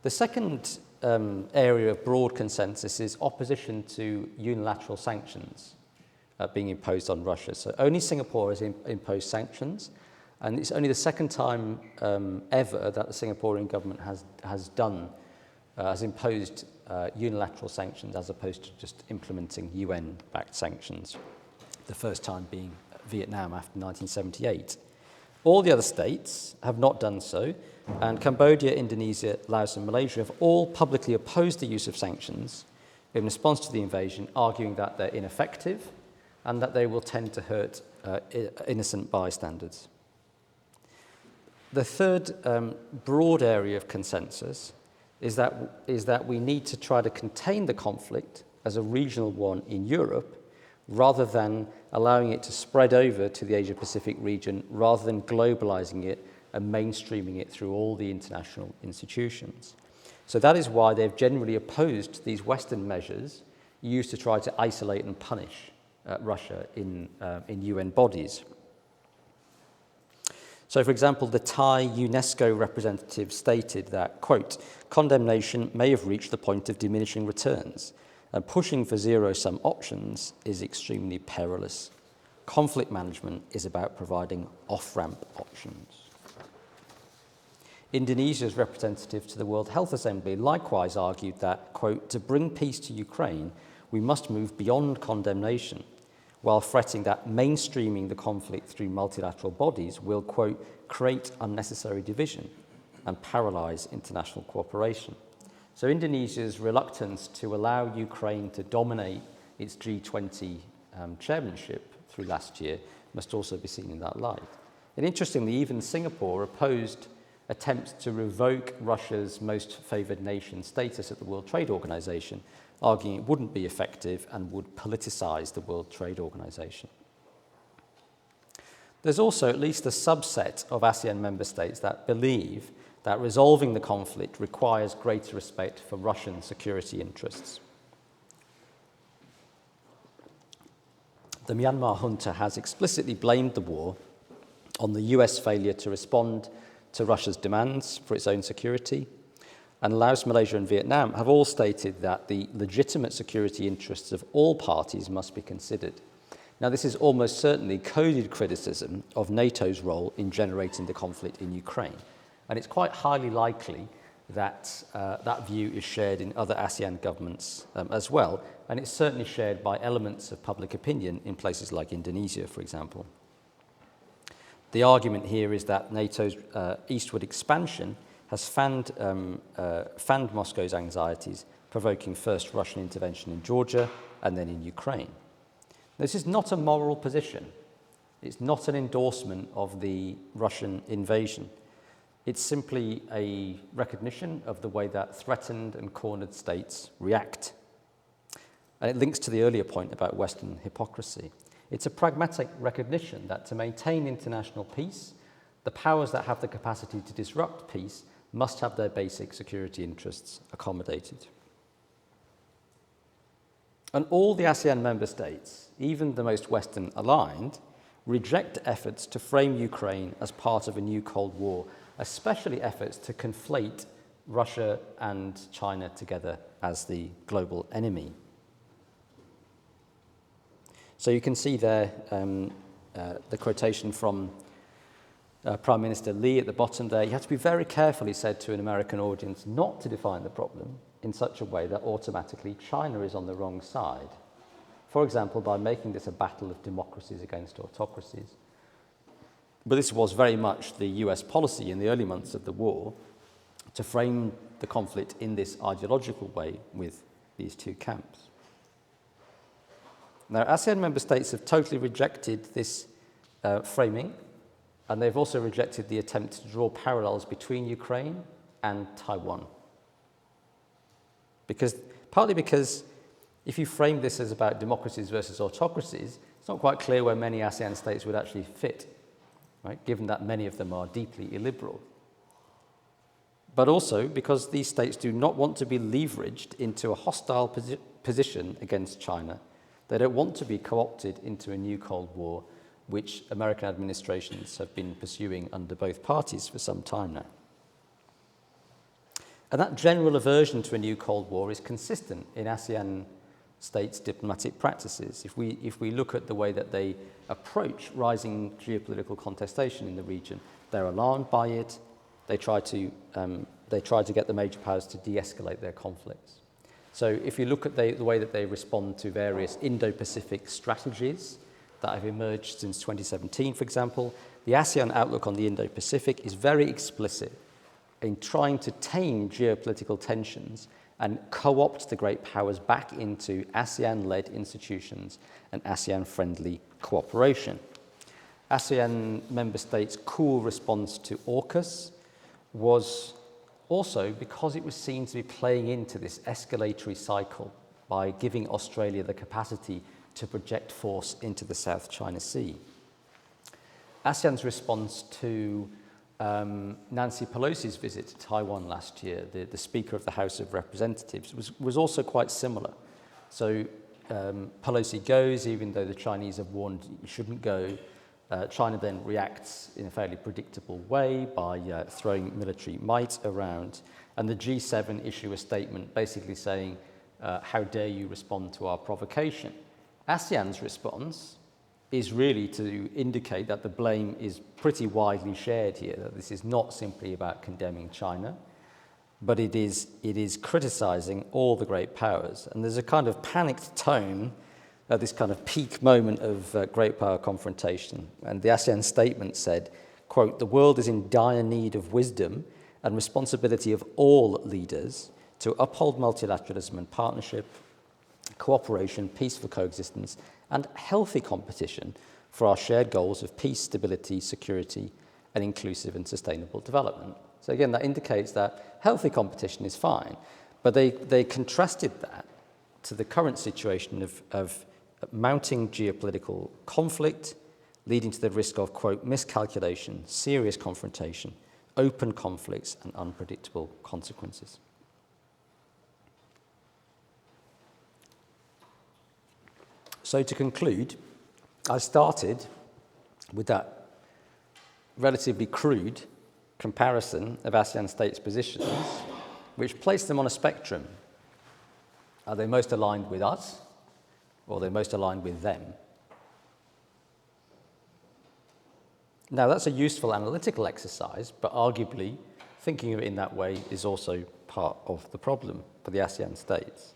The second area of broad consensus is opposition to unilateral sanctions being imposed on Russia. So only Singapore has imposed sanctions, and it's only the second time ever that the Singaporean government has imposed unilateral sanctions as opposed to just implementing UN-backed sanctions, the first time being Vietnam after 1978. All the other states have not done so, and Cambodia, Indonesia, Laos and Malaysia have all publicly opposed the use of sanctions in response to the invasion, arguing that they're ineffective and that they will tend to hurt innocent bystanders. The third broad area of consensus is that we need to try to contain the conflict as a regional one in Europe rather than allowing it to spread over to the Asia-Pacific region, rather than globalizing it and mainstreaming it through all the international institutions. So that is why they've generally opposed these Western measures used to try to isolate and punish Russia in UN bodies. So, for example, the Thai UNESCO representative stated that, quote, condemnation may have reached the point of diminishing returns, and pushing for zero-sum options is extremely perilous. Conflict management is about providing off-ramp options. Indonesia's representative to the World Health Assembly likewise argued that, quote, to bring peace to Ukraine, we must move beyond condemnation, while fretting that mainstreaming the conflict through multilateral bodies will, quote, create unnecessary division and paralyze international cooperation. So Indonesia's reluctance to allow Ukraine to dominate its G20 chairmanship through last year must also be seen in that light. And interestingly, even Singapore opposed attempts to revoke Russia's most favoured nation status at the World Trade Organization, arguing it wouldn't be effective and would politicize the World Trade Organization. There's also at least a subset of ASEAN member states that believe that resolving the conflict requires greater respect for Russian security interests. The Myanmar junta has explicitly blamed the war on the US failure to respond to Russia's demands for its own security, and Laos, Malaysia and Vietnam have all stated that the legitimate security interests of all parties must be considered. Now, this is almost certainly coded criticism of NATO's role in generating the conflict in Ukraine, and it's quite highly likely that that view is shared in other ASEAN governments as well, and it's certainly shared by elements of public opinion in places like Indonesia, for example. The argument here is that NATO's eastward expansion has fanned Moscow's anxieties, provoking first Russian intervention in Georgia and then in Ukraine. This is not a moral position. It's not an endorsement of the Russian invasion. It's simply a recognition of the way that threatened and cornered states react. And it links to the earlier point about Western hypocrisy. It's a pragmatic recognition that to maintain international peace, the powers that have the capacity to disrupt peace must have their basic security interests accommodated. And all the ASEAN member states, even the most Western aligned, reject efforts to frame Ukraine as part of a new Cold War, especially efforts to conflate Russia and China together as the global enemy. So you can see there the quotation from Prime Minister Lee at the bottom there. You have to be very careful, he said to an American audience, not to define the problem in such a way that automatically China is on the wrong side. For example, by making this a battle of democracies against autocracies. But this was very much the US policy in the early months of the war, to frame the conflict in this ideological way with these two camps. Now, ASEAN member states have totally rejected this framing, and they've also rejected the attempt to draw parallels between Ukraine and Taiwan. Partly because if you frame this as about democracies versus autocracies, it's not quite clear where many ASEAN states would actually fit, right, given that many of them are deeply illiberal. But also because these states do not want to be leveraged into a hostile position against China. They don't want to be co-opted into a new Cold War, which American administrations have been pursuing under both parties for some time now. And that general aversion to a new Cold War is consistent in ASEAN states' diplomatic practices. If we look at the way that they approach rising geopolitical contestation in the region, they're alarmed by it. They try to get the major powers to de-escalate their conflicts. So if you look at the way that they respond to various Indo-Pacific strategies that have emerged since 2017, for example, the ASEAN outlook on the Indo-Pacific is very explicit in trying to tame geopolitical tensions and co-opt the great powers back into ASEAN-led institutions and ASEAN-friendly cooperation. ASEAN member states' cool response to AUKUS was also because it was seen to be playing into this escalatory cycle by giving Australia the capacity to project force into the South China Sea. ASEAN's response to Nancy Pelosi's visit to Taiwan last year, the Speaker of the House of Representatives, was also quite similar. So Pelosi goes, even though the Chinese have warned you shouldn't go. China then reacts in a fairly predictable way by throwing military might around. And the G7 issue a statement basically saying, how dare you respond to our provocation? ASEAN's response is really to indicate that the blame is pretty widely shared here, that this is not simply about condemning China, but it is criticizing all the great powers. And there's a kind of panicked tone at this kind of peak moment of great power confrontation. And the ASEAN statement said, quote, "The world is in dire need of wisdom and responsibility of all leaders to uphold multilateralism and partnership, cooperation, peaceful coexistence, and healthy competition for our shared goals of peace, stability, security, and inclusive and sustainable development." So again, that indicates that healthy competition is fine, but they contrasted that to the current situation of mounting geopolitical conflict, leading to the risk of, quote, miscalculation, serious confrontation, open conflicts, and unpredictable consequences. So to conclude, I started with that relatively crude comparison of ASEAN states' positions, which placed them on a spectrum. Are they most aligned with us, or are they most aligned with them? Now, that's a useful analytical exercise, but arguably, thinking of it in that way is also part of the problem for the ASEAN states.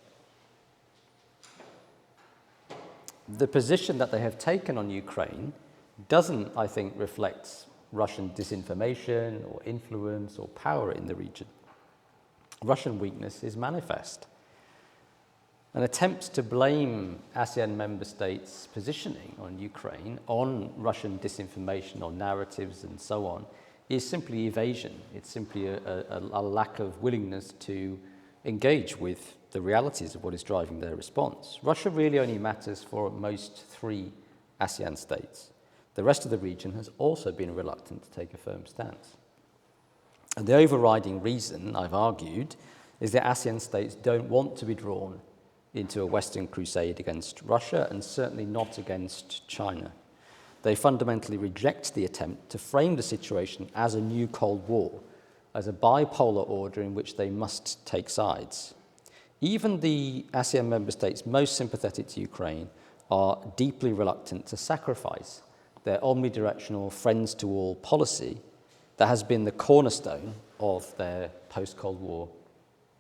The position that they have taken on Ukraine doesn't, I think, reflect Russian disinformation or influence or power in the region. Russian weakness is manifest. An attempt to blame ASEAN member states' positioning on Ukraine on Russian disinformation or narratives and so on is simply evasion. It's simply a lack of willingness to engage with the realities of what is driving their response. Russia really only matters for most 3 ASEAN states. The rest of the region has also been reluctant to take a firm stance. And the overriding reason, I've argued, is that ASEAN states don't want to be drawn into a Western crusade against Russia and certainly not against China. They fundamentally reject the attempt to frame the situation as a new Cold War, as a bipolar order in which they must take sides. Even the ASEAN member states most sympathetic to Ukraine are deeply reluctant to sacrifice their omnidirectional friends-to-all policy that has been the cornerstone of their post-Cold War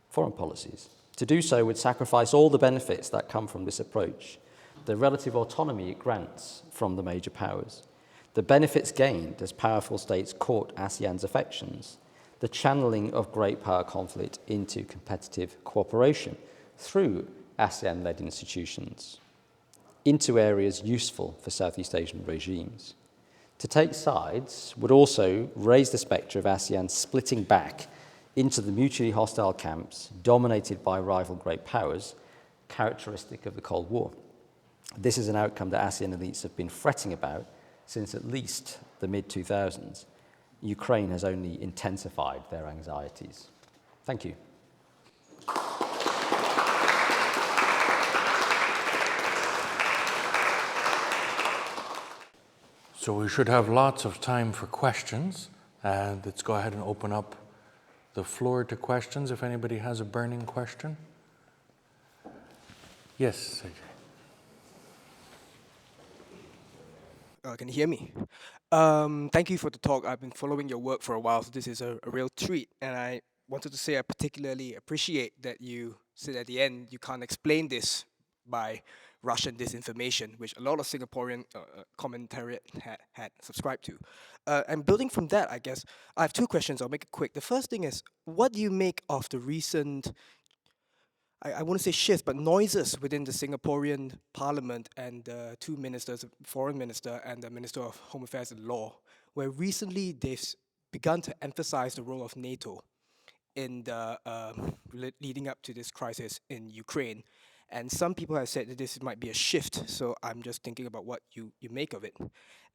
foreign policies. To do so would sacrifice all the benefits that come from this approach, the relative autonomy it grants from the major powers, the benefits gained as powerful states court ASEAN's affections, the channeling of great power conflict into competitive cooperation through ASEAN-led institutions into areas useful for Southeast Asian regimes. To take sides would also raise the spectre of ASEAN splitting back into the mutually hostile camps dominated by rival great powers, characteristic of the Cold War. This is an outcome that ASEAN elites have been fretting about since at least the mid-2000s. Ukraine has only intensified their anxieties. Thank you. So we should have lots of time for questions. Let's go ahead and open up the floor to questions if anybody has a burning question. Yes, Ajay. Can you hear me? Thank you for the talk. I've been following your work for a while, so this is a real treat. And I wanted to say I particularly appreciate that you said at the end you can't explain this by Russian disinformation, which a lot of Singaporean commentariat had subscribed to. And building from that, I guess, I have two questions. I'll make it quick. The first thing is, what do you make of the recent, I wouldn't say shifts, but noises within the Singaporean parliament and the two ministers, the foreign minister and the minister of Home Affairs and Law, where recently they've begun to emphasize the role of NATO in the leading up to this crisis in Ukraine. And some people have said that this might be a shift, so I'm just thinking about what you make of it.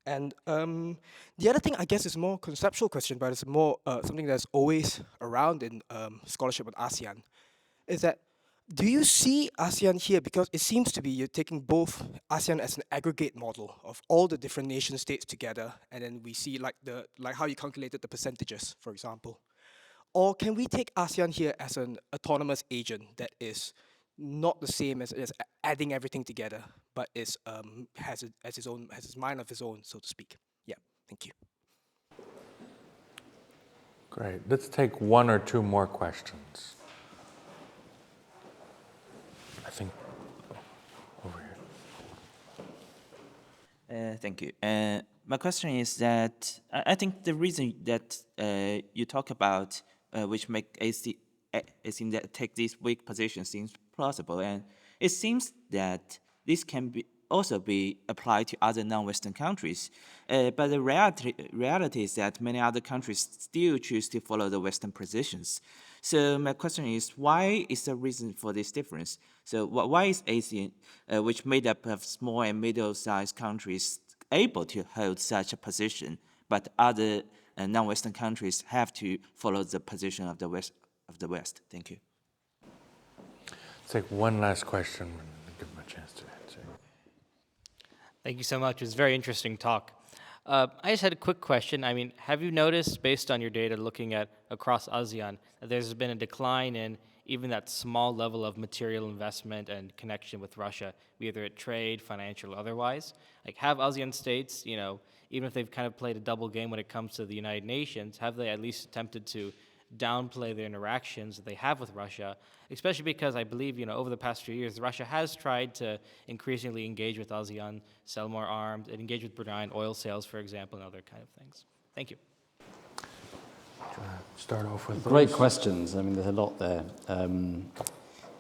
And the other thing, I guess, is a more conceptual question, but it's more something that's always around in scholarship on ASEAN, is that do you see ASEAN here, because it seems to be you're taking both ASEAN as an aggregate model of all the different nation states together, and then we see like how you calculated the percentages, for example. Or can we take ASEAN here as an autonomous agent that is not the same as adding everything together, but is has its mind of its own, so to speak? Yeah, thank you. Great. Let's take one or two more questions. I think over here. Thank you. My question is that I think the reason that you talk about which make ASEAN that take this weak position seems plausible, and it seems that this can also be applied to other non-Western countries. But the reality is that many other countries still choose to follow the Western positions. So my question is, why is the reason for this difference? So why is ASEAN, which made up of small and middle-sized countries, able to hold such a position, but other non-Western countries have to follow the position of the West? Thank you. Let's take one last question and give them a chance to answer. Thank you so much. It was a very interesting talk. I just had a quick question. I mean, have you noticed, based on your data looking at across ASEAN, that there's been a decline in even that small level of material investment and connection with Russia, whether it trade, financial, or otherwise? Like, have ASEAN states, you know, even if they've kind of played a double game when it comes to the United Nations, have they at least attempted to downplay the interactions that they have with Russia, especially because I believe, you know, over the past few years, Russia has tried to increasingly engage with ASEAN, sell more arms, and engage with Brunei in oil sales, for example, and other kind of things. Thank you. Start off with Great those. questions. I mean, there's a lot there.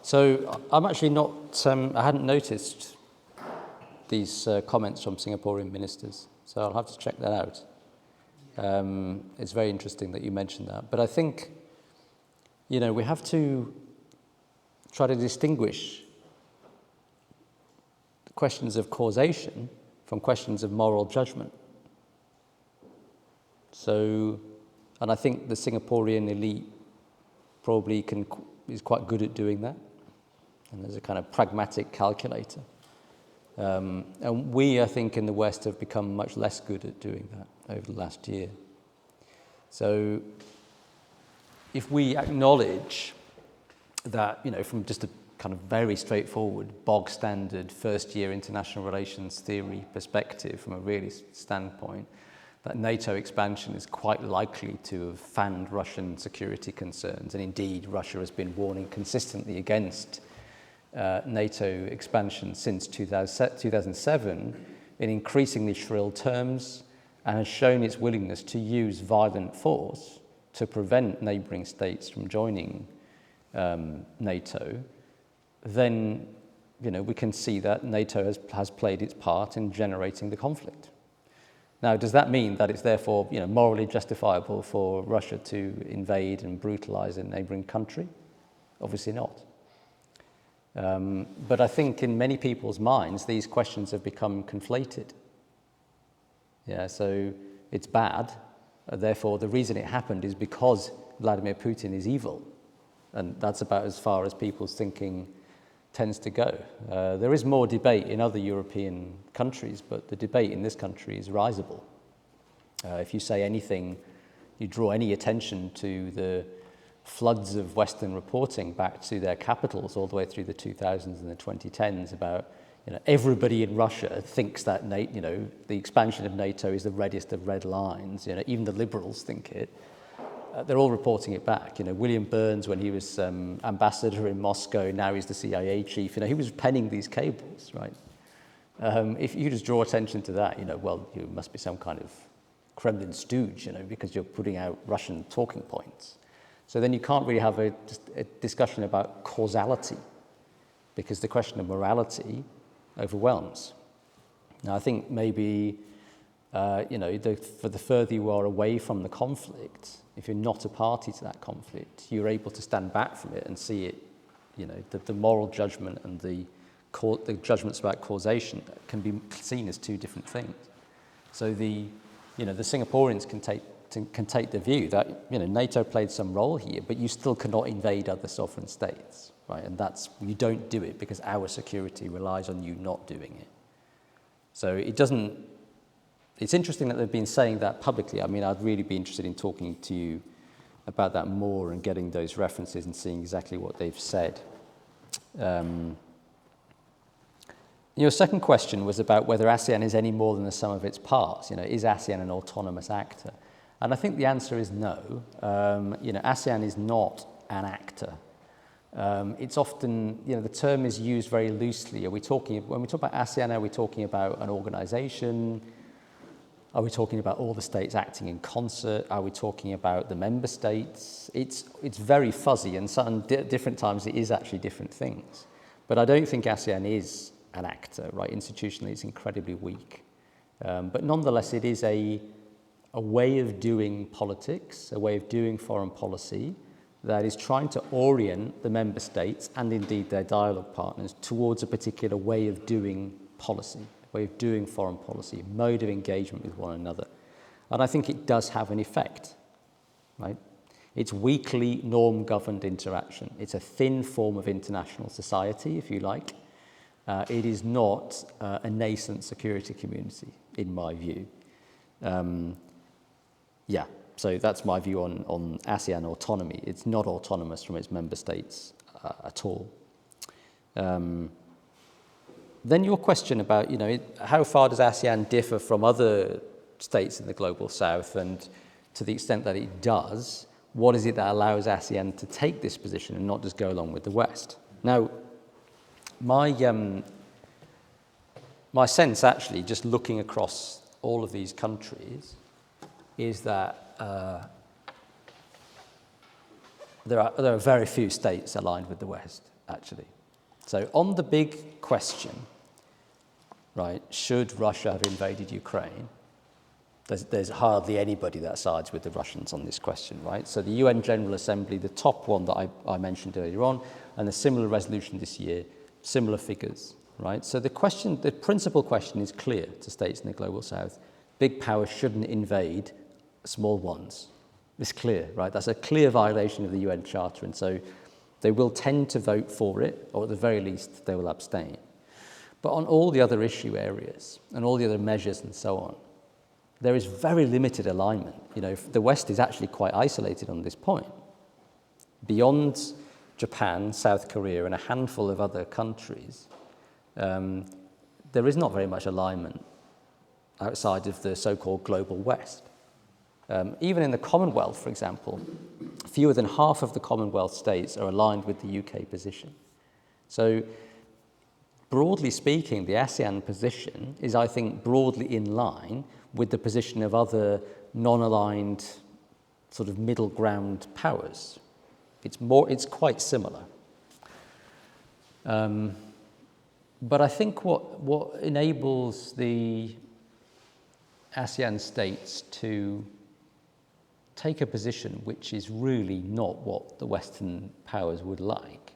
So I'm actually not, I hadn't noticed these comments from Singaporean ministers, so I'll have to check that out. It's very interesting that you mentioned that. But I think, you know, we have to try to distinguish questions of causation from questions of moral judgment. So, and I think the Singaporean elite probably is quite good at doing that. And there's a kind of pragmatic calculator. And we, I think, in the West have become much less good at doing that over the last year. So if we acknowledge that, you know, from just a kind of very straightforward, bog standard first-year international relations theory perspective, from a realist standpoint, that NATO expansion is quite likely to have fanned Russian security concerns. And indeed, Russia has been warning consistently against NATO expansion since 2007 in increasingly shrill terms, and has shown its willingness to use violent force to prevent neighbouring states from joining NATO. then we can see that NATO has played its part in generating the conflict. Now, does that mean that it's therefore morally justifiable for Russia to invade and brutalize a neighboring country? Obviously not. But I think in many people's minds, these questions have become conflated. Yeah, so it's bad. Therefore, the reason it happened is because Vladimir Putin is evil. And that's about as far as people's thinking tends to go. There is more debate in other European countries, but the debate in this country is risible. If you say anything, you draw any attention to the floods of Western reporting back to their capitals all the way through the 2000s and the 2010s about everybody in Russia thinks that the expansion of NATO is the reddest of red lines. Even the liberals think it. They're all reporting it back. William Burns, when he was ambassador in Moscow, now he's the CIA chief. He was penning these cables, right? If you just draw attention to that, well, you must be some kind of Kremlin stooge, because you're putting out Russian talking points. So then you can't really have a discussion about causality, because the question of morality overwhelms. Now, I think maybe, for the further you are away from the conflict, if you're not a party to that conflict, you're able to stand back from it and see it, the moral judgment and the judgments about causation can be seen as two different things. So the Singaporeans can take the view that NATO played some role here, but you still cannot invade other sovereign states, right? And you don't do it because our security relies on you not doing it. So it's interesting that they've been saying that publicly. I mean, I'd really be interested in talking to you about that more and getting those references and seeing exactly what they've said. Your second question was about whether ASEAN is any more than the sum of its parts. Is ASEAN an autonomous actor? And I think the answer is no. ASEAN is not an actor. It's often, the term is used very loosely. When we talk about ASEAN, are we talking about an organization? Are we talking about all the states acting in concert? Are we talking about the member states? It's very fuzzy, and some different times it is actually different things. But I don't think ASEAN is an actor, right? Institutionally, it's incredibly weak. But nonetheless, it is a way of doing politics, a way of doing foreign policy that is trying to orient the member states and indeed their dialogue partners towards a particular way of doing policy, a way of doing foreign policy, a mode of engagement with one another. And I think it does have an effect, right? It's weakly norm-governed interaction. It's a thin form of international society, if you like. It is not a nascent security community, in my view. So that's my view on ASEAN autonomy. It's not autonomous from its member states at all. Then your question about, how far does ASEAN differ from other states in the global south, and to the extent that it does, what is it that allows ASEAN to take this position and not just go along with the West? Now, my sense actually, just looking across all of these countries, is that there are very few states aligned with the West, actually. So on the big question, right, should Russia have invaded Ukraine, there's hardly anybody that sides with the Russians on this question, right? So the UN General Assembly, the top one that I mentioned earlier on, and a similar resolution this year, similar figures, right? So the principal question is clear to states in the global south. Big powers shouldn't invade small ones. It's clear, right? That's a clear violation of the UN Charter, and so they will tend to vote for it, or at the very least, they will abstain. But on all the other issue areas, and all the other measures and so on, there is very limited alignment. The West is actually quite isolated on this point. Beyond Japan, South Korea, and a handful of other countries, there is not very much alignment outside of the so-called global West. Even in the Commonwealth, for example, fewer than half of the Commonwealth states are aligned with the UK position. So, broadly speaking, the ASEAN position is, I think, broadly in line with the position of other non-aligned sort of middle ground powers. It's quite similar. But I think what enables the ASEAN states to take a position which is really not what the Western powers would like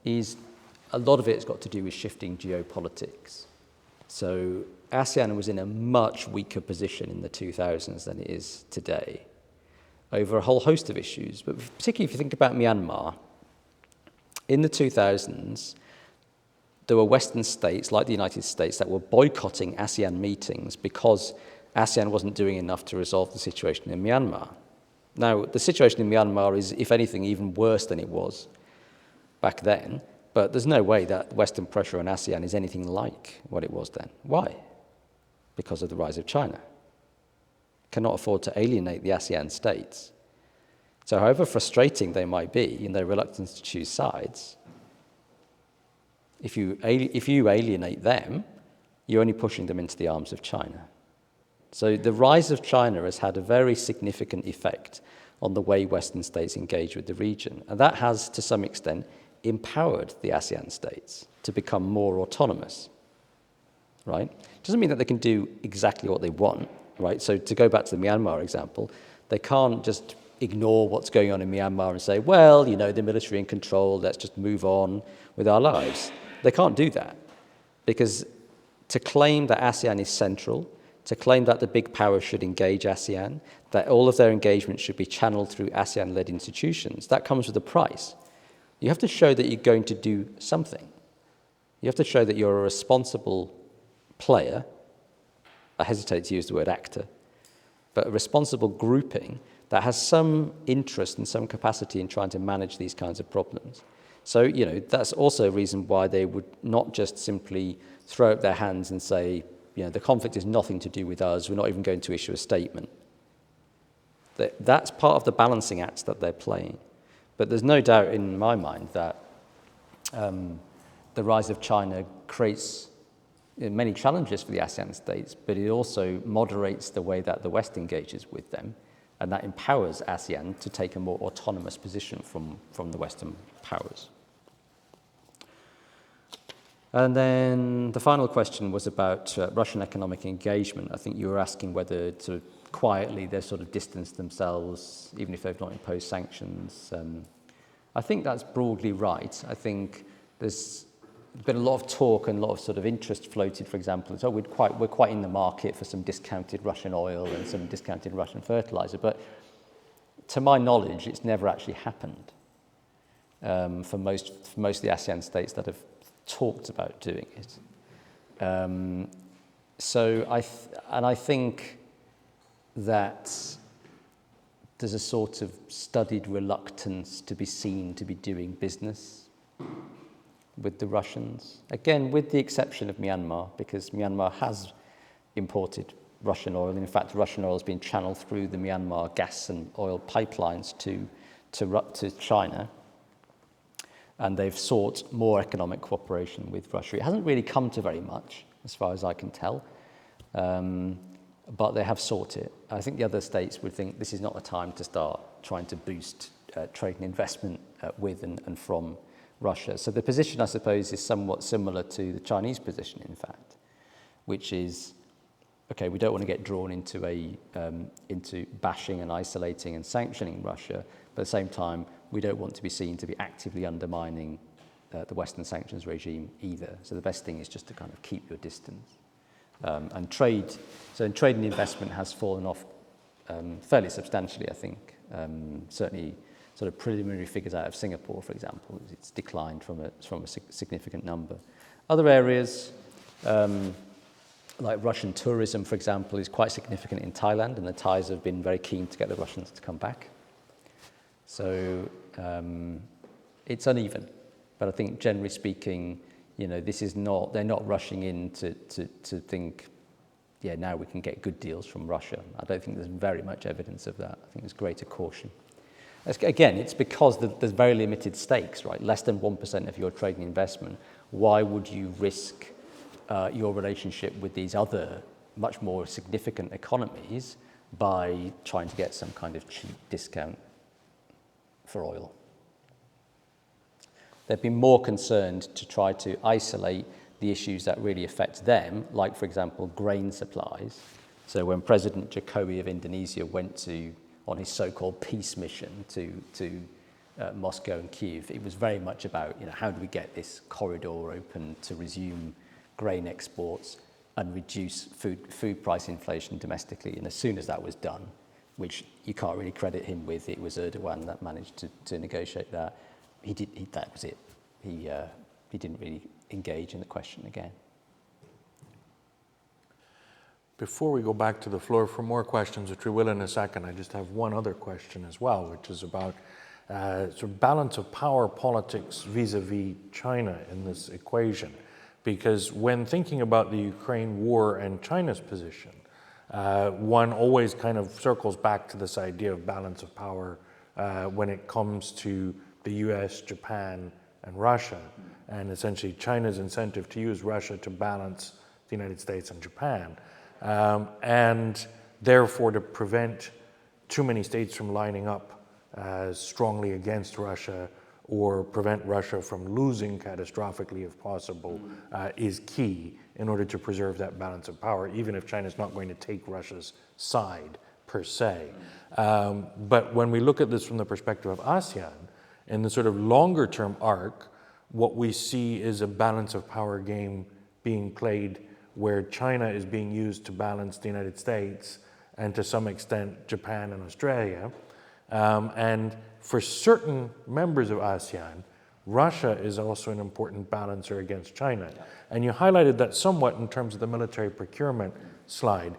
is a lot of it's got to do with shifting geopolitics. So ASEAN was in a much weaker position in the 2000s than it is today over a whole host of issues. But particularly if you think about Myanmar, in the 2000s, there were Western states, like the United States, that were boycotting ASEAN meetings because ASEAN wasn't doing enough to resolve the situation in Myanmar. Now, the situation in Myanmar is, if anything, even worse than it was back then, but there's no way that Western pressure on ASEAN is anything like what it was then. Why? Because of the rise of China. Cannot afford to alienate the ASEAN states. So however frustrating they might be in their reluctance to choose sides, if you alienate them, you're only pushing them into the arms of China. So the rise of China has had a very significant effect on the way Western states engage with the region. And that has, to some extent, empowered the ASEAN states to become more autonomous, right? Doesn't mean that they can do exactly what they want, right? So to go back to the Myanmar example, they can't just ignore what's going on in Myanmar and say, well, the military in control, let's just move on with our lives. They can't do that because to claim that ASEAN is central, to claim that the big powers should engage ASEAN, that all of their engagement should be channeled through ASEAN-led institutions, that comes with a price. You have to show that you're going to do something. You have to show that you're a responsible player. I hesitate to use the word actor, but a responsible grouping that has some interest and some capacity in trying to manage these kinds of problems. So, that's also a reason why they would not just simply throw up their hands and say, the conflict is nothing to do with us, we're not even going to issue a statement. That's part of the balancing act that they're playing. But there's no doubt in my mind that the rise of China creates many challenges for the ASEAN states, but it also moderates the way that the West engages with them, and that empowers ASEAN to take a more autonomous position from the Western powers. And then the final question was about Russian economic engagement. I think you were asking whether sort of quietly they sort of distance themselves, even if they've not imposed sanctions. I think that's broadly right. I think there's been a lot of talk and a lot of sort of interest floated, for example, so we're quite in the market for some discounted Russian oil and some discounted Russian fertilizer. But to my knowledge, it's never actually happened for most of the ASEAN states that have talked about doing it. I think that there's a sort of studied reluctance to be seen to be doing business with the Russians. Again, with the exception of Myanmar, because Myanmar has imported Russian oil. In fact, Russian oil has been channeled through the Myanmar gas and oil pipelines to China. And they've sought more economic cooperation with Russia. It hasn't really come to very much, as far as I can tell, but they have sought it. I think the other states would think this is not the time to start trying to boost trade and investment with and from Russia. So the position, I suppose, is somewhat similar to the Chinese position, in fact, which is, okay, we don't want to get drawn into into bashing and isolating and sanctioning Russia, but at the same time, we don't want to be seen to be actively undermining the Western sanctions regime either. So the best thing is just to kind of keep your distance. And trade and investment has fallen off fairly substantially, I think. Certainly, sort of preliminary figures out of Singapore, for example, it's declined from a significant number. Other areas, like Russian tourism, for example, is quite significant in Thailand, and the Thais have been very keen to get the Russians to come back. So it's uneven, but I think generally speaking, they're not rushing in to think, now we can get good deals from Russia. I don't think there's very much evidence of that. I think there's greater caution. Again, it's because there's very limited stakes, right? Less than 1% of your trade and investment. Why would you risk your relationship with these other much more significant economies by trying to get some kind of cheap discount for oil? They've been more concerned to try to isolate the issues that really affect them, like, for example, grain supplies. So when President Jokowi of Indonesia went on his so-called peace mission to Moscow and Kyiv, it was very much about, how do we get this corridor open to resume grain exports and reduce food price inflation domestically. And as soon as that was done, which you can't really credit him with, it was Erdogan that managed to negotiate that. That was it. He didn't really engage in the question again. Before we go back to the floor for more questions, which we will in a second, I just have one other question as well, which is about sort of balance of power politics vis-a-vis China in this equation. Because when thinking about the Ukraine war and China's position, one always kind of circles back to this idea of balance of power when it comes to the US, Japan, and Russia, and essentially China's incentive to use Russia to balance the United States and Japan, and therefore to prevent too many states from lining up strongly against Russia or prevent Russia from losing catastrophically if possible, is key in order to preserve that balance of power, even if China's not going to take Russia's side per se. But when we look at this from the perspective of ASEAN, in the sort of longer term arc, what we see is a balance of power game being played where China is being used to balance the United States and to some extent Japan and Australia. And for certain members of ASEAN, Russia is also an important balancer against China. And you highlighted that somewhat in terms of the military procurement slide.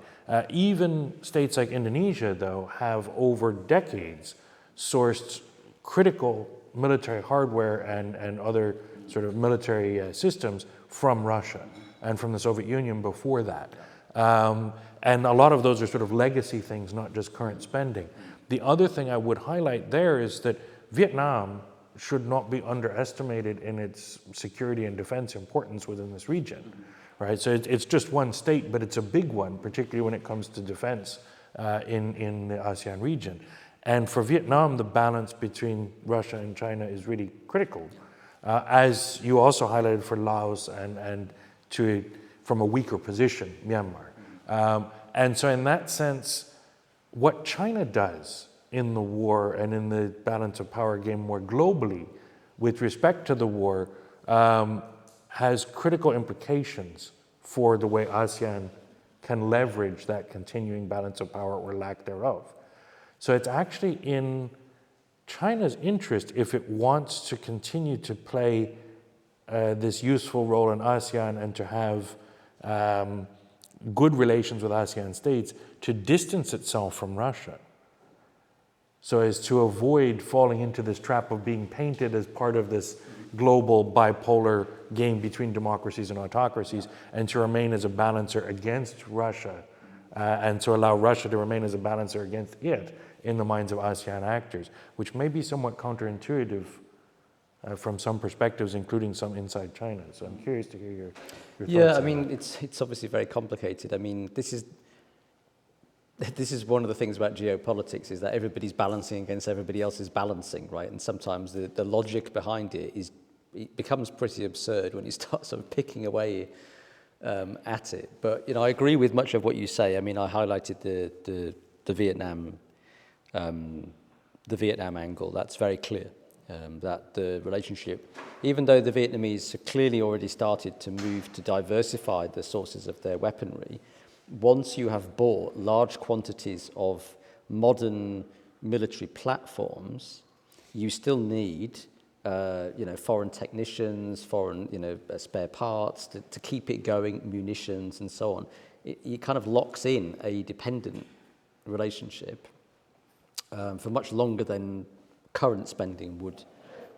Even states like Indonesia, though, have over decades sourced critical military hardware and other sort of military systems from Russia and from the Soviet Union before that. And a lot of those are sort of legacy things, not just current spending. The other thing I would highlight there is that Vietnam should not be underestimated in its security and defense importance within this region, right? So it's just one state, but it's a big one, particularly when it comes to defense in the ASEAN region. And for Vietnam, the balance between Russia and China is really critical, as you also highlighted for Laos and from a weaker position, Myanmar. And so in that sense, what China does in the war and in the balance of power game more globally with respect to the war has critical implications for the way ASEAN can leverage that continuing balance of power or lack thereof. So it's actually in China's interest, if it wants to continue to play this useful role in ASEAN and to have good relations with ASEAN states, to distance itself from Russia, so as to avoid falling into this trap of being painted as part of this global bipolar game between democracies and autocracies, and to remain as a balancer against Russia, and to allow Russia to remain as a balancer against it in the minds of ASEAN actors, which may be somewhat counterintuitive from some perspectives, including some inside China. So I'm curious to hear your thoughts. Yeah, I on mean, that. it's obviously very complicated. I mean, this is one of the things about geopolitics, is that everybody's balancing against everybody else's balancing, right? And sometimes the logic behind it becomes pretty absurd when you start sort of picking away at it. But I agree with much of what you say. I mean, I highlighted the Vietnam angle. That's very clear. That the relationship, even though the Vietnamese have clearly already started to move to diversify the sources of their weaponry, once you have bought large quantities of modern military platforms, you still need foreign technicians, foreign spare parts to keep it going, munitions and so on. It kind of locks in a dependent relationship for much longer than current spending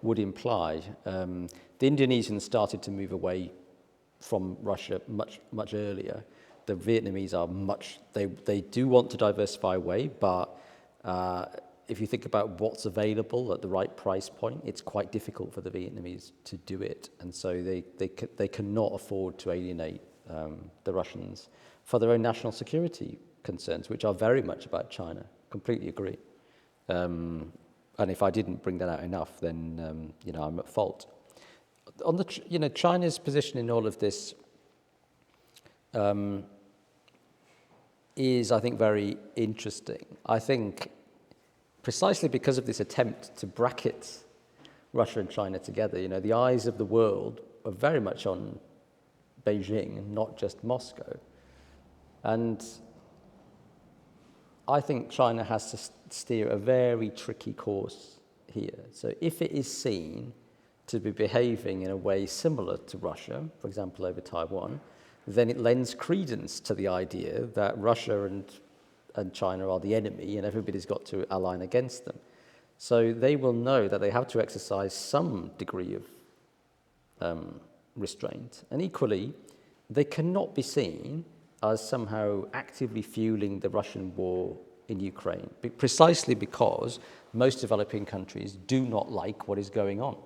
would imply. The Indonesians started to move away from Russia much earlier. The Vietnamese are they do want to diversify away, but if you think about what's available at the right price point, it's quite difficult for the Vietnamese to do it, and so they cannot afford to alienate the Russians for their own national security concerns, which are very much about China. Completely agree. And if I didn't bring that out enough, then I'm at fault. on the China's position in all of this is, I think, very interesting. I think precisely because of this attempt to bracket Russia and China together, the eyes of the world are very much on Beijing and not just Moscow. And I think China has to steer a very tricky course here. So if it is seen to be behaving in a way similar to Russia, for example, over Taiwan, then it lends credence to the idea that Russia and China are the enemy and everybody's got to align against them. So they will know that they have to exercise some degree of restraint. And equally, they cannot be seen as somehow actively fueling the Russian war in Ukraine, precisely because most developing countries do not like what is going on.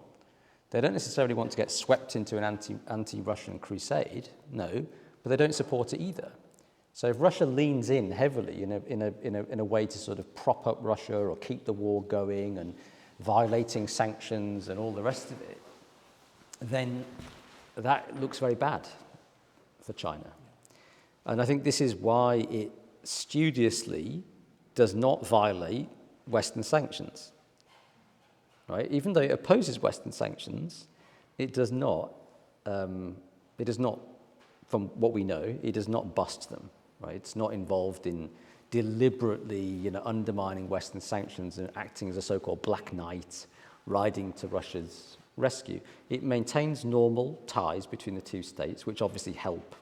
They don't necessarily want to get swept into an anti-Russian crusade, no, but they don't support it either. So if Russia leans in heavily in a way to sort of prop up Russia or keep the war going and violating sanctions and all the rest of it, then that looks very bad for China. And I think this is why it studiously does not violate Western sanctions. Right? Even though it opposes Western sanctions, it does not, from what we know, it does not bust them. Right? It's not involved in deliberately, undermining Western sanctions and acting as a so-called black knight, riding to Russia's rescue. It maintains normal ties between the two states, which obviously help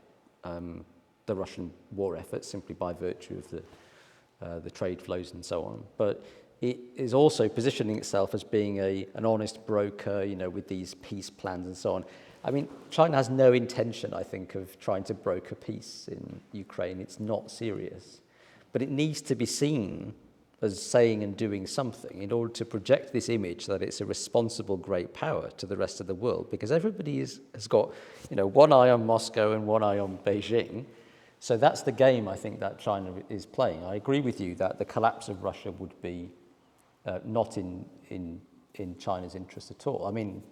the Russian war effort simply by virtue of the trade flows and so on. But it is also positioning itself as being an honest broker, with these peace plans and so on. I mean, China has no intention, I think, of trying to broker peace in Ukraine. It's not serious. But it needs to be seen as saying and doing something in order to project this image that it's a responsible great power to the rest of the world, because everybody has got, one eye on Moscow and one eye on Beijing. So that's the game, I think, that China is playing. I agree with you that the collapse of Russia would be not in China's interest at all. I mean,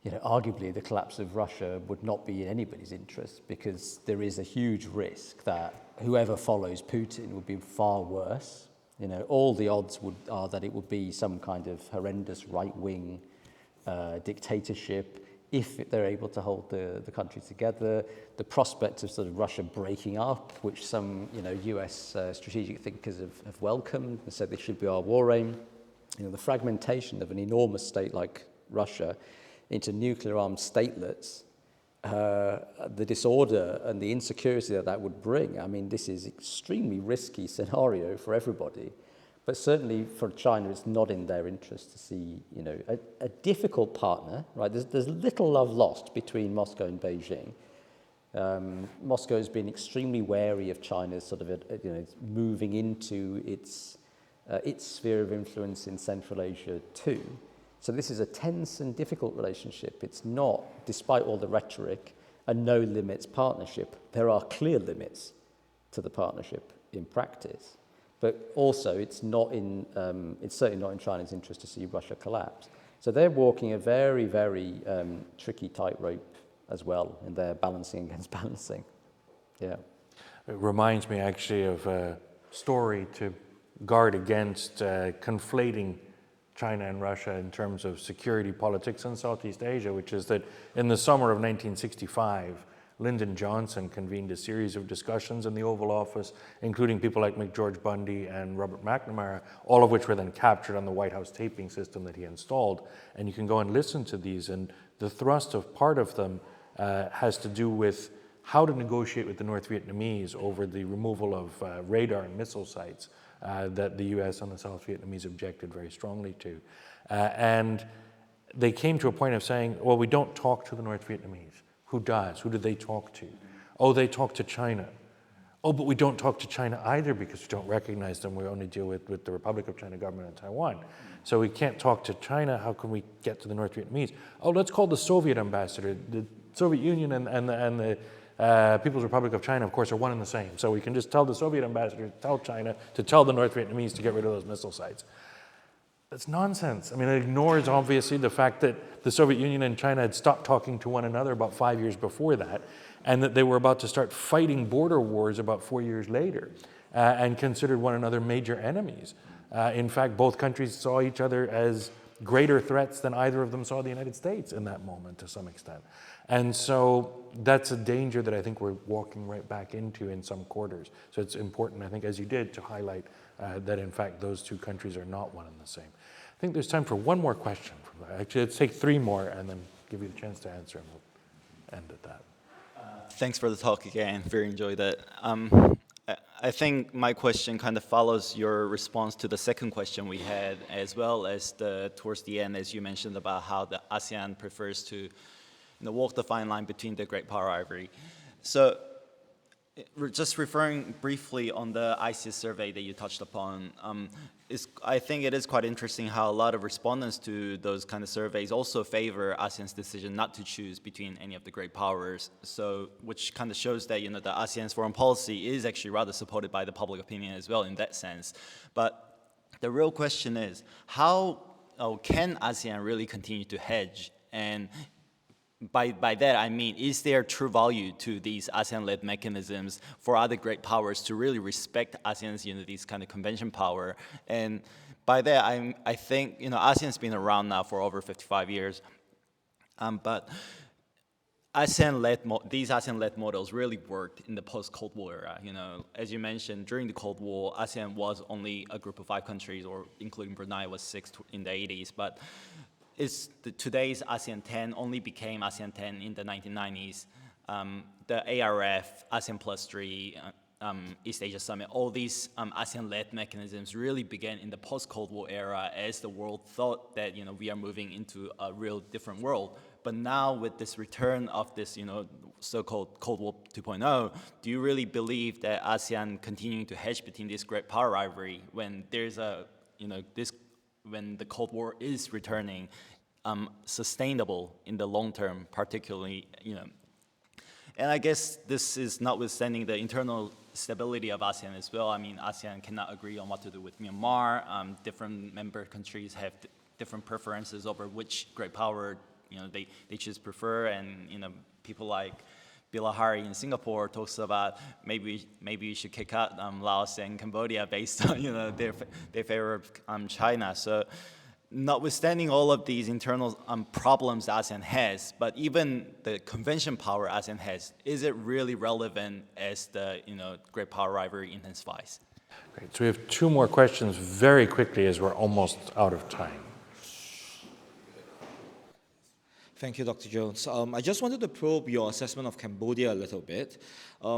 arguably the collapse of Russia would not be in anybody's interest, because there is a huge risk that whoever follows Putin would be far worse. All the odds are that it would be some kind of horrendous right-wing dictatorship if they're able to hold the country together. The prospect of sort of Russia breaking up, which some US strategic thinkers have welcomed and said this should be our war aim. The fragmentation of an enormous state like Russia into nuclear-armed statelets, the disorder and the insecurity that would bring. I mean, this is extremely risky scenario for everybody. But certainly for China, it's not in their interest to see, a difficult partner, right? There's little love lost between Moscow and Beijing. Moscow has been extremely wary of China's sort of, moving into its sphere of influence in Central Asia too. So this is a tense and difficult relationship. It's not, despite all the rhetoric, a no-limits partnership. There are clear limits to the partnership in practice. But also, it's certainly not in China's interest to see Russia collapse. So they're walking a very, very tricky tightrope as well, and they're balancing against balancing. Yeah. It reminds me actually of a story to guard against conflating China and Russia in terms of security politics in Southeast Asia, which is that in the summer of 1965, Lyndon Johnson convened a series of discussions in the Oval Office, including people like McGeorge Bundy and Robert McNamara, all of which were then captured on the White House taping system that he installed. And you can go and listen to these, and the thrust of part of them has to do with how to negotiate with the North Vietnamese over the removal of radar and missile sites that the US and the South Vietnamese objected very strongly to. And they came to a point of saying, well, we don't talk to the North Vietnamese. Who does? Who do they talk to? Oh, they talk to China. Oh, but we don't talk to China either because we don't recognize them. We only deal with the Republic of China government in Taiwan. So we can't talk to China. How can we get to the North Vietnamese? Oh, let's call the Soviet ambassador. The Soviet Union and the People's Republic of China, of course, are one and the same. So we can just tell the Soviet ambassador to tell China to tell the North Vietnamese to get rid of those missile sites. That's nonsense. I mean, it ignores, obviously, the fact that the Soviet Union and China had stopped talking to one another about 5 years before that, and that they were about to start fighting border wars about 4 years later, and considered one another major enemies. In fact, both countries saw each other as greater threats than either of them saw the United States in that moment, to some extent. And so that's a danger that I think we're walking right back into in some quarters. So it's important, I think, as you did, to highlight that in fact those two countries are not one and the same. I think there's time for one more question. Actually, let's take three more and then give you the chance to answer, and we'll end at that. Thanks for the talk again. Very enjoyed it. I think my question kind of follows your response to the second question we had, as well as towards the end, as you mentioned about how the ASEAN prefers to walk the fine line between the great power ivory. So just referring briefly on the ICES survey that you touched upon, I think it is quite interesting how a lot of respondents to those kind of surveys also favor ASEAN's decision not to choose between any of the great powers. So, which kind of shows that the ASEAN's foreign policy is actually rather supported by the public opinion as well in that sense. But the real question is, how can ASEAN really continue to hedge? And by that, I mean, is there true value to these ASEAN-led mechanisms for other great powers to really respect ASEAN's, these kind of convention power? And by that, I think, ASEAN's been around now for over 55 years, but these ASEAN-led models really worked in the post-Cold War era. As you mentioned, during the Cold War, ASEAN was only a group of 5 countries, or including Brunei was 6 in the 80s, but today's ASEAN 10 only became ASEAN 10 in the 1990s. The ARF, ASEAN Plus 3, East Asia Summit, all these ASEAN-led mechanisms really began in the post-Cold War era as the world thought that we are moving into a real different world. But now with this return of this so-called Cold War 2.0, do you really believe that ASEAN continuing to hedge between this great power rivalry when there's when the Cold War is returning, sustainable in the long term, particularly, And I guess this is notwithstanding the internal stability of ASEAN as well. I mean, ASEAN cannot agree on what to do with Myanmar. Different member countries have different preferences over which great power, they choose prefer, and, people like Bilahari in Singapore talks about maybe you should kick out Laos and Cambodia based on their favor of China. So notwithstanding all of these internal problems ASEAN has, but even the convention power ASEAN has, is it really relevant as the great power rivalry intensifies? Great. So we have 2 more questions very quickly as we're almost out of time. Thank you, Dr. Jones. I just wanted to probe your assessment of Cambodia a little bit,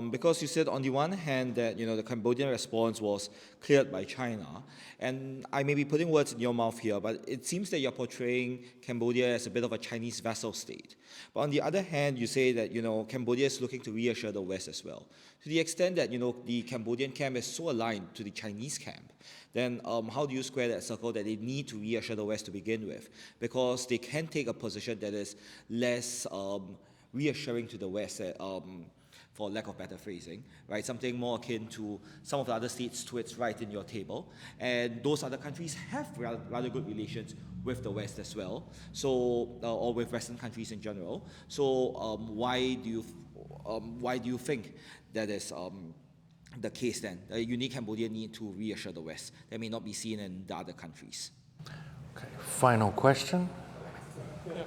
because you said on the one hand that the Cambodian response was cleared by China, and I may be putting words in your mouth here, but it seems that you're portraying Cambodia as a bit of a Chinese vassal state. But on the other hand, you say that Cambodia is looking to reassure the West as well. To the extent that the Cambodian camp is so aligned to the Chinese camp, then how do you square that circle that they need to reassure the West to begin with? Because they can take a position that is less reassuring to the West, for lack of better phrasing, right? Something more akin to some of the other states to its right in your table. And those other countries have rather good relations with the West as well, so or with Western countries in general. So why do you think that is the case then? A unique Cambodia need to reassure the West that may not be seen in the other countries. Okay. Final question. Yeah.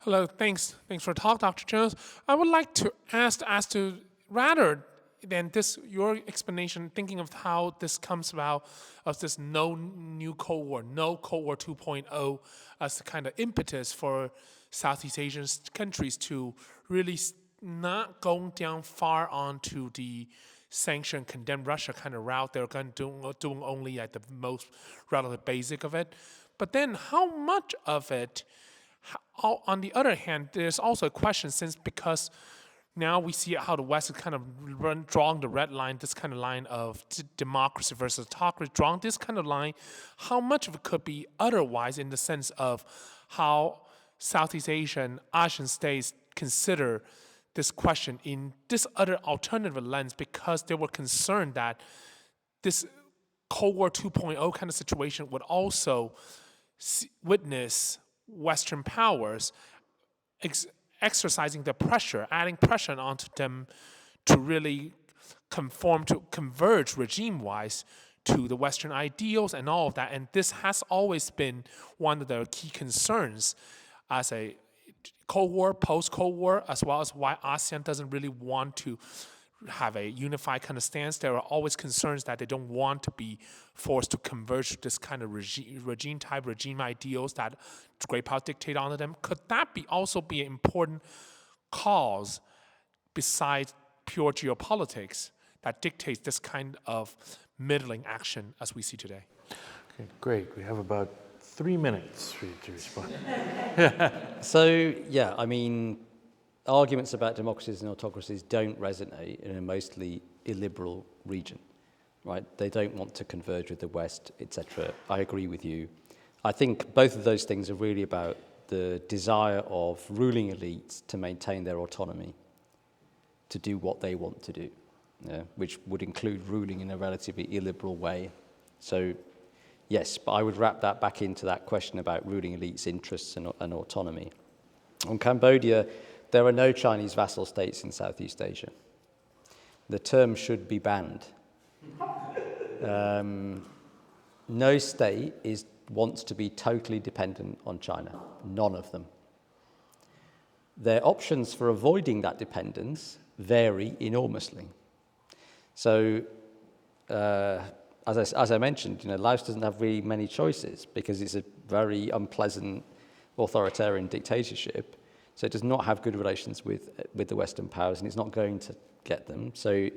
Hello, thanks for the talk, Dr. Jones. I would like to ask to rather than your explanation, thinking of how this comes about, of this no new Cold War, no Cold War 2.0 as the kind of impetus for Southeast Asian countries to really not going down far onto the sanction, condemn Russia kind of route. They're going to doing only at the most relative basic of it. But then how much of it, on the other hand, there's also a question because now we see how the West is kind of drawing the red line, this kind of line of democracy versus autocracy, drawing this kind of line. How much of it could be otherwise in the sense of how Southeast Asian states consider this question in this other alternative lens, because they were concerned that this Cold War 2.0 kind of situation would also witness Western powers exercising the pressure, adding pressure onto them to really converge regime-wise to the Western ideals and all of that. And this has always been one of the key concerns as a Cold War, post-Cold War, as well as why ASEAN doesn't really want to have a unified kind of stance. There are always concerns that they don't want to be forced to converge to this kind of regime ideals that great powers dictate onto them. Could that also be an important cause besides pure geopolitics that dictates this kind of middling action as we see today? Okay, great. We have about 3 minutes for you to respond. So, yeah, I mean, arguments about democracies and autocracies don't resonate in a mostly illiberal region, right? They don't want to converge with the West, etc. I agree with you. I think both of those things are really about the desire of ruling elites to maintain their autonomy, to do what they want to do, which would include ruling in a relatively illiberal way. So, yes, but I would wrap that back into that question about ruling elites' interests and autonomy. On Cambodia, there are no Chinese vassal states in Southeast Asia. The term should be banned. No state wants to be totally dependent on China, none of them. Their options for avoiding that dependence vary enormously. So, as I mentioned, Laos doesn't have really many choices because it's a very unpleasant authoritarian dictatorship. So it does not have good relations with the Western powers, and it's not going to get them. So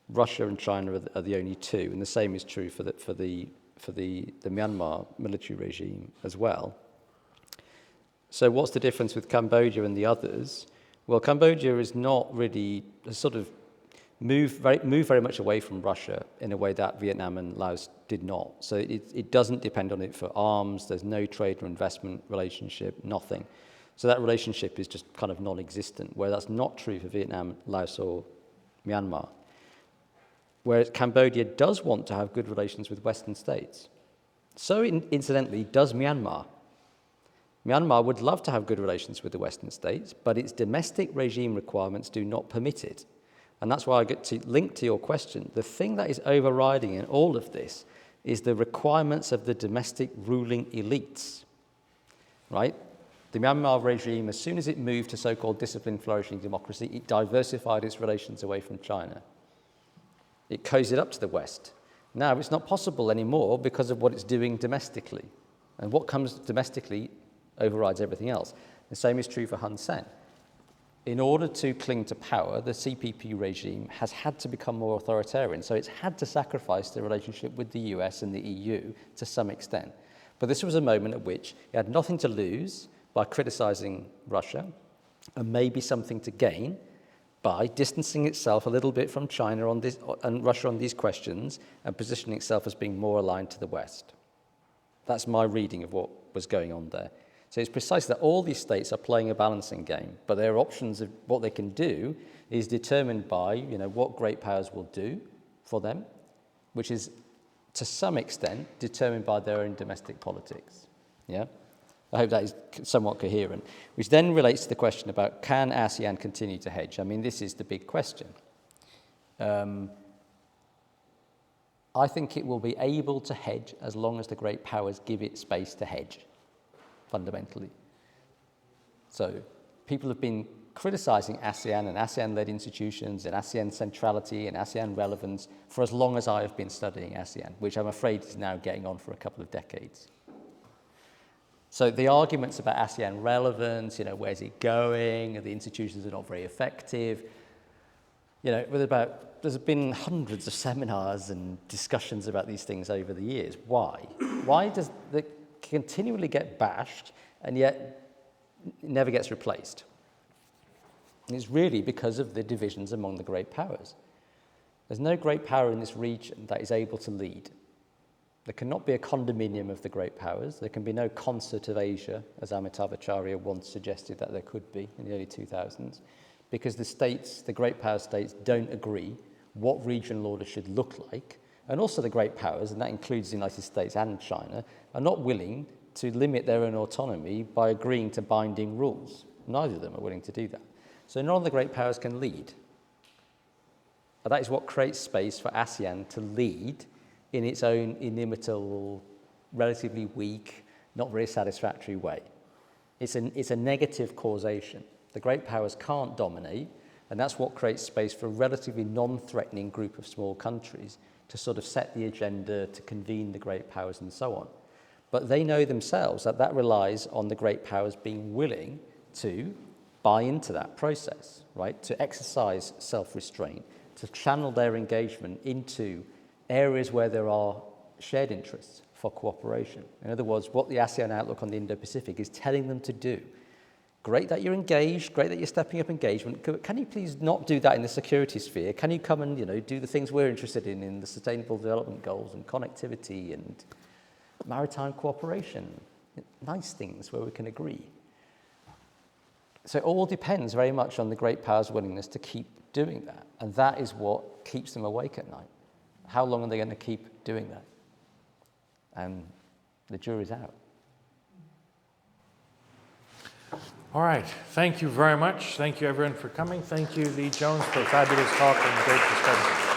Russia and China are the only two, and the same is true for the Myanmar military regime as well. So what's the difference with Cambodia and the others? Well, Cambodia is not really sort of moved very much away from Russia in a way that Vietnam and Laos did not. So it doesn't depend on it for arms. There's no trade or investment relationship, nothing. So that relationship is just kind of non-existent, where that's not true for Vietnam, Laos, or Myanmar. Whereas Cambodia does want to have good relations with Western states. So incidentally, does Myanmar. Myanmar would love to have good relations with the Western states, but its domestic regime requirements do not permit it. And that's why I get to link to your question. The thing that is overriding in all of this is the requirements of the domestic ruling elites, right? The Myanmar regime, as soon as it moved to so-called disciplined flourishing democracy, it diversified its relations away from China. It cozied up to the West. Now it's not possible anymore because of what it's doing domestically. And what comes domestically overrides everything else. The same is true for Hun Sen. In order to cling to power, the CPP regime has had to become more authoritarian. So it's had to sacrifice the relationship with the US and the EU to some extent. But this was a moment at which it had nothing to lose by criticizing Russia, and maybe something to gain by distancing itself a little bit from China on this and Russia on these questions and positioning itself as being more aligned to the West. That's my reading of what was going on there. So it's precisely that all these states are playing a balancing game, but their options of what they can do is determined by what great powers will do for them, which is to some extent determined by their own domestic politics. Yeah? I hope that is somewhat coherent, which then relates to the question about can ASEAN continue to hedge? I mean, this is the big question. I think it will be able to hedge as long as the great powers give it space to hedge, fundamentally. So people have been criticizing ASEAN and ASEAN-led institutions and ASEAN centrality and ASEAN relevance for as long as I have been studying ASEAN, which I'm afraid is now getting on for a couple of decades. So the arguments about ASEAN relevance, where's it going, the institutions are not very effective, there's been hundreds of seminars and discussions about these things over the years. Why? Why does it continually get bashed and yet it never gets replaced? And it's really because of the divisions among the great powers. There's no great power in this region that is able to lead. There cannot be a condominium of the great powers. There can be no concert of Asia, as Amitav Acharya once suggested that there could be in the early 2000s, because the great power states, don't agree what regional order should look like, And also the great powers, and that includes the United States and China, are not willing to limit their own autonomy by agreeing to binding rules. Neither of them are willing to do that. So none of the great powers can lead. But that is what creates space for ASEAN to lead in its own inimitable, relatively weak, not very satisfactory way. It's a negative causation. The great powers can't dominate, and that's what creates space for a relatively non-threatening group of small countries to sort of set the agenda, to convene the great powers and so on. But they know themselves that that relies on the great powers being willing to buy into that process, right? To exercise self-restraint, to channel their engagement into areas where there are shared interests for cooperation. In other words, what the ASEAN Outlook on the Indo-Pacific is telling them to do. Great that you're engaged, great that you're stepping up engagement. Can you please not do that in the security sphere? Can you come and do the things we're interested in the Sustainable Development Goals and connectivity and maritime cooperation? Nice things where we can agree. So it all depends very much on the great powers' willingness to keep doing that. And that is what keeps them awake at night. How long are they going to keep doing that? And the jury's out. All right. Thank you very much. Thank you, everyone, for coming. Thank you, Lee Jones, for a fabulous talk and great discussion.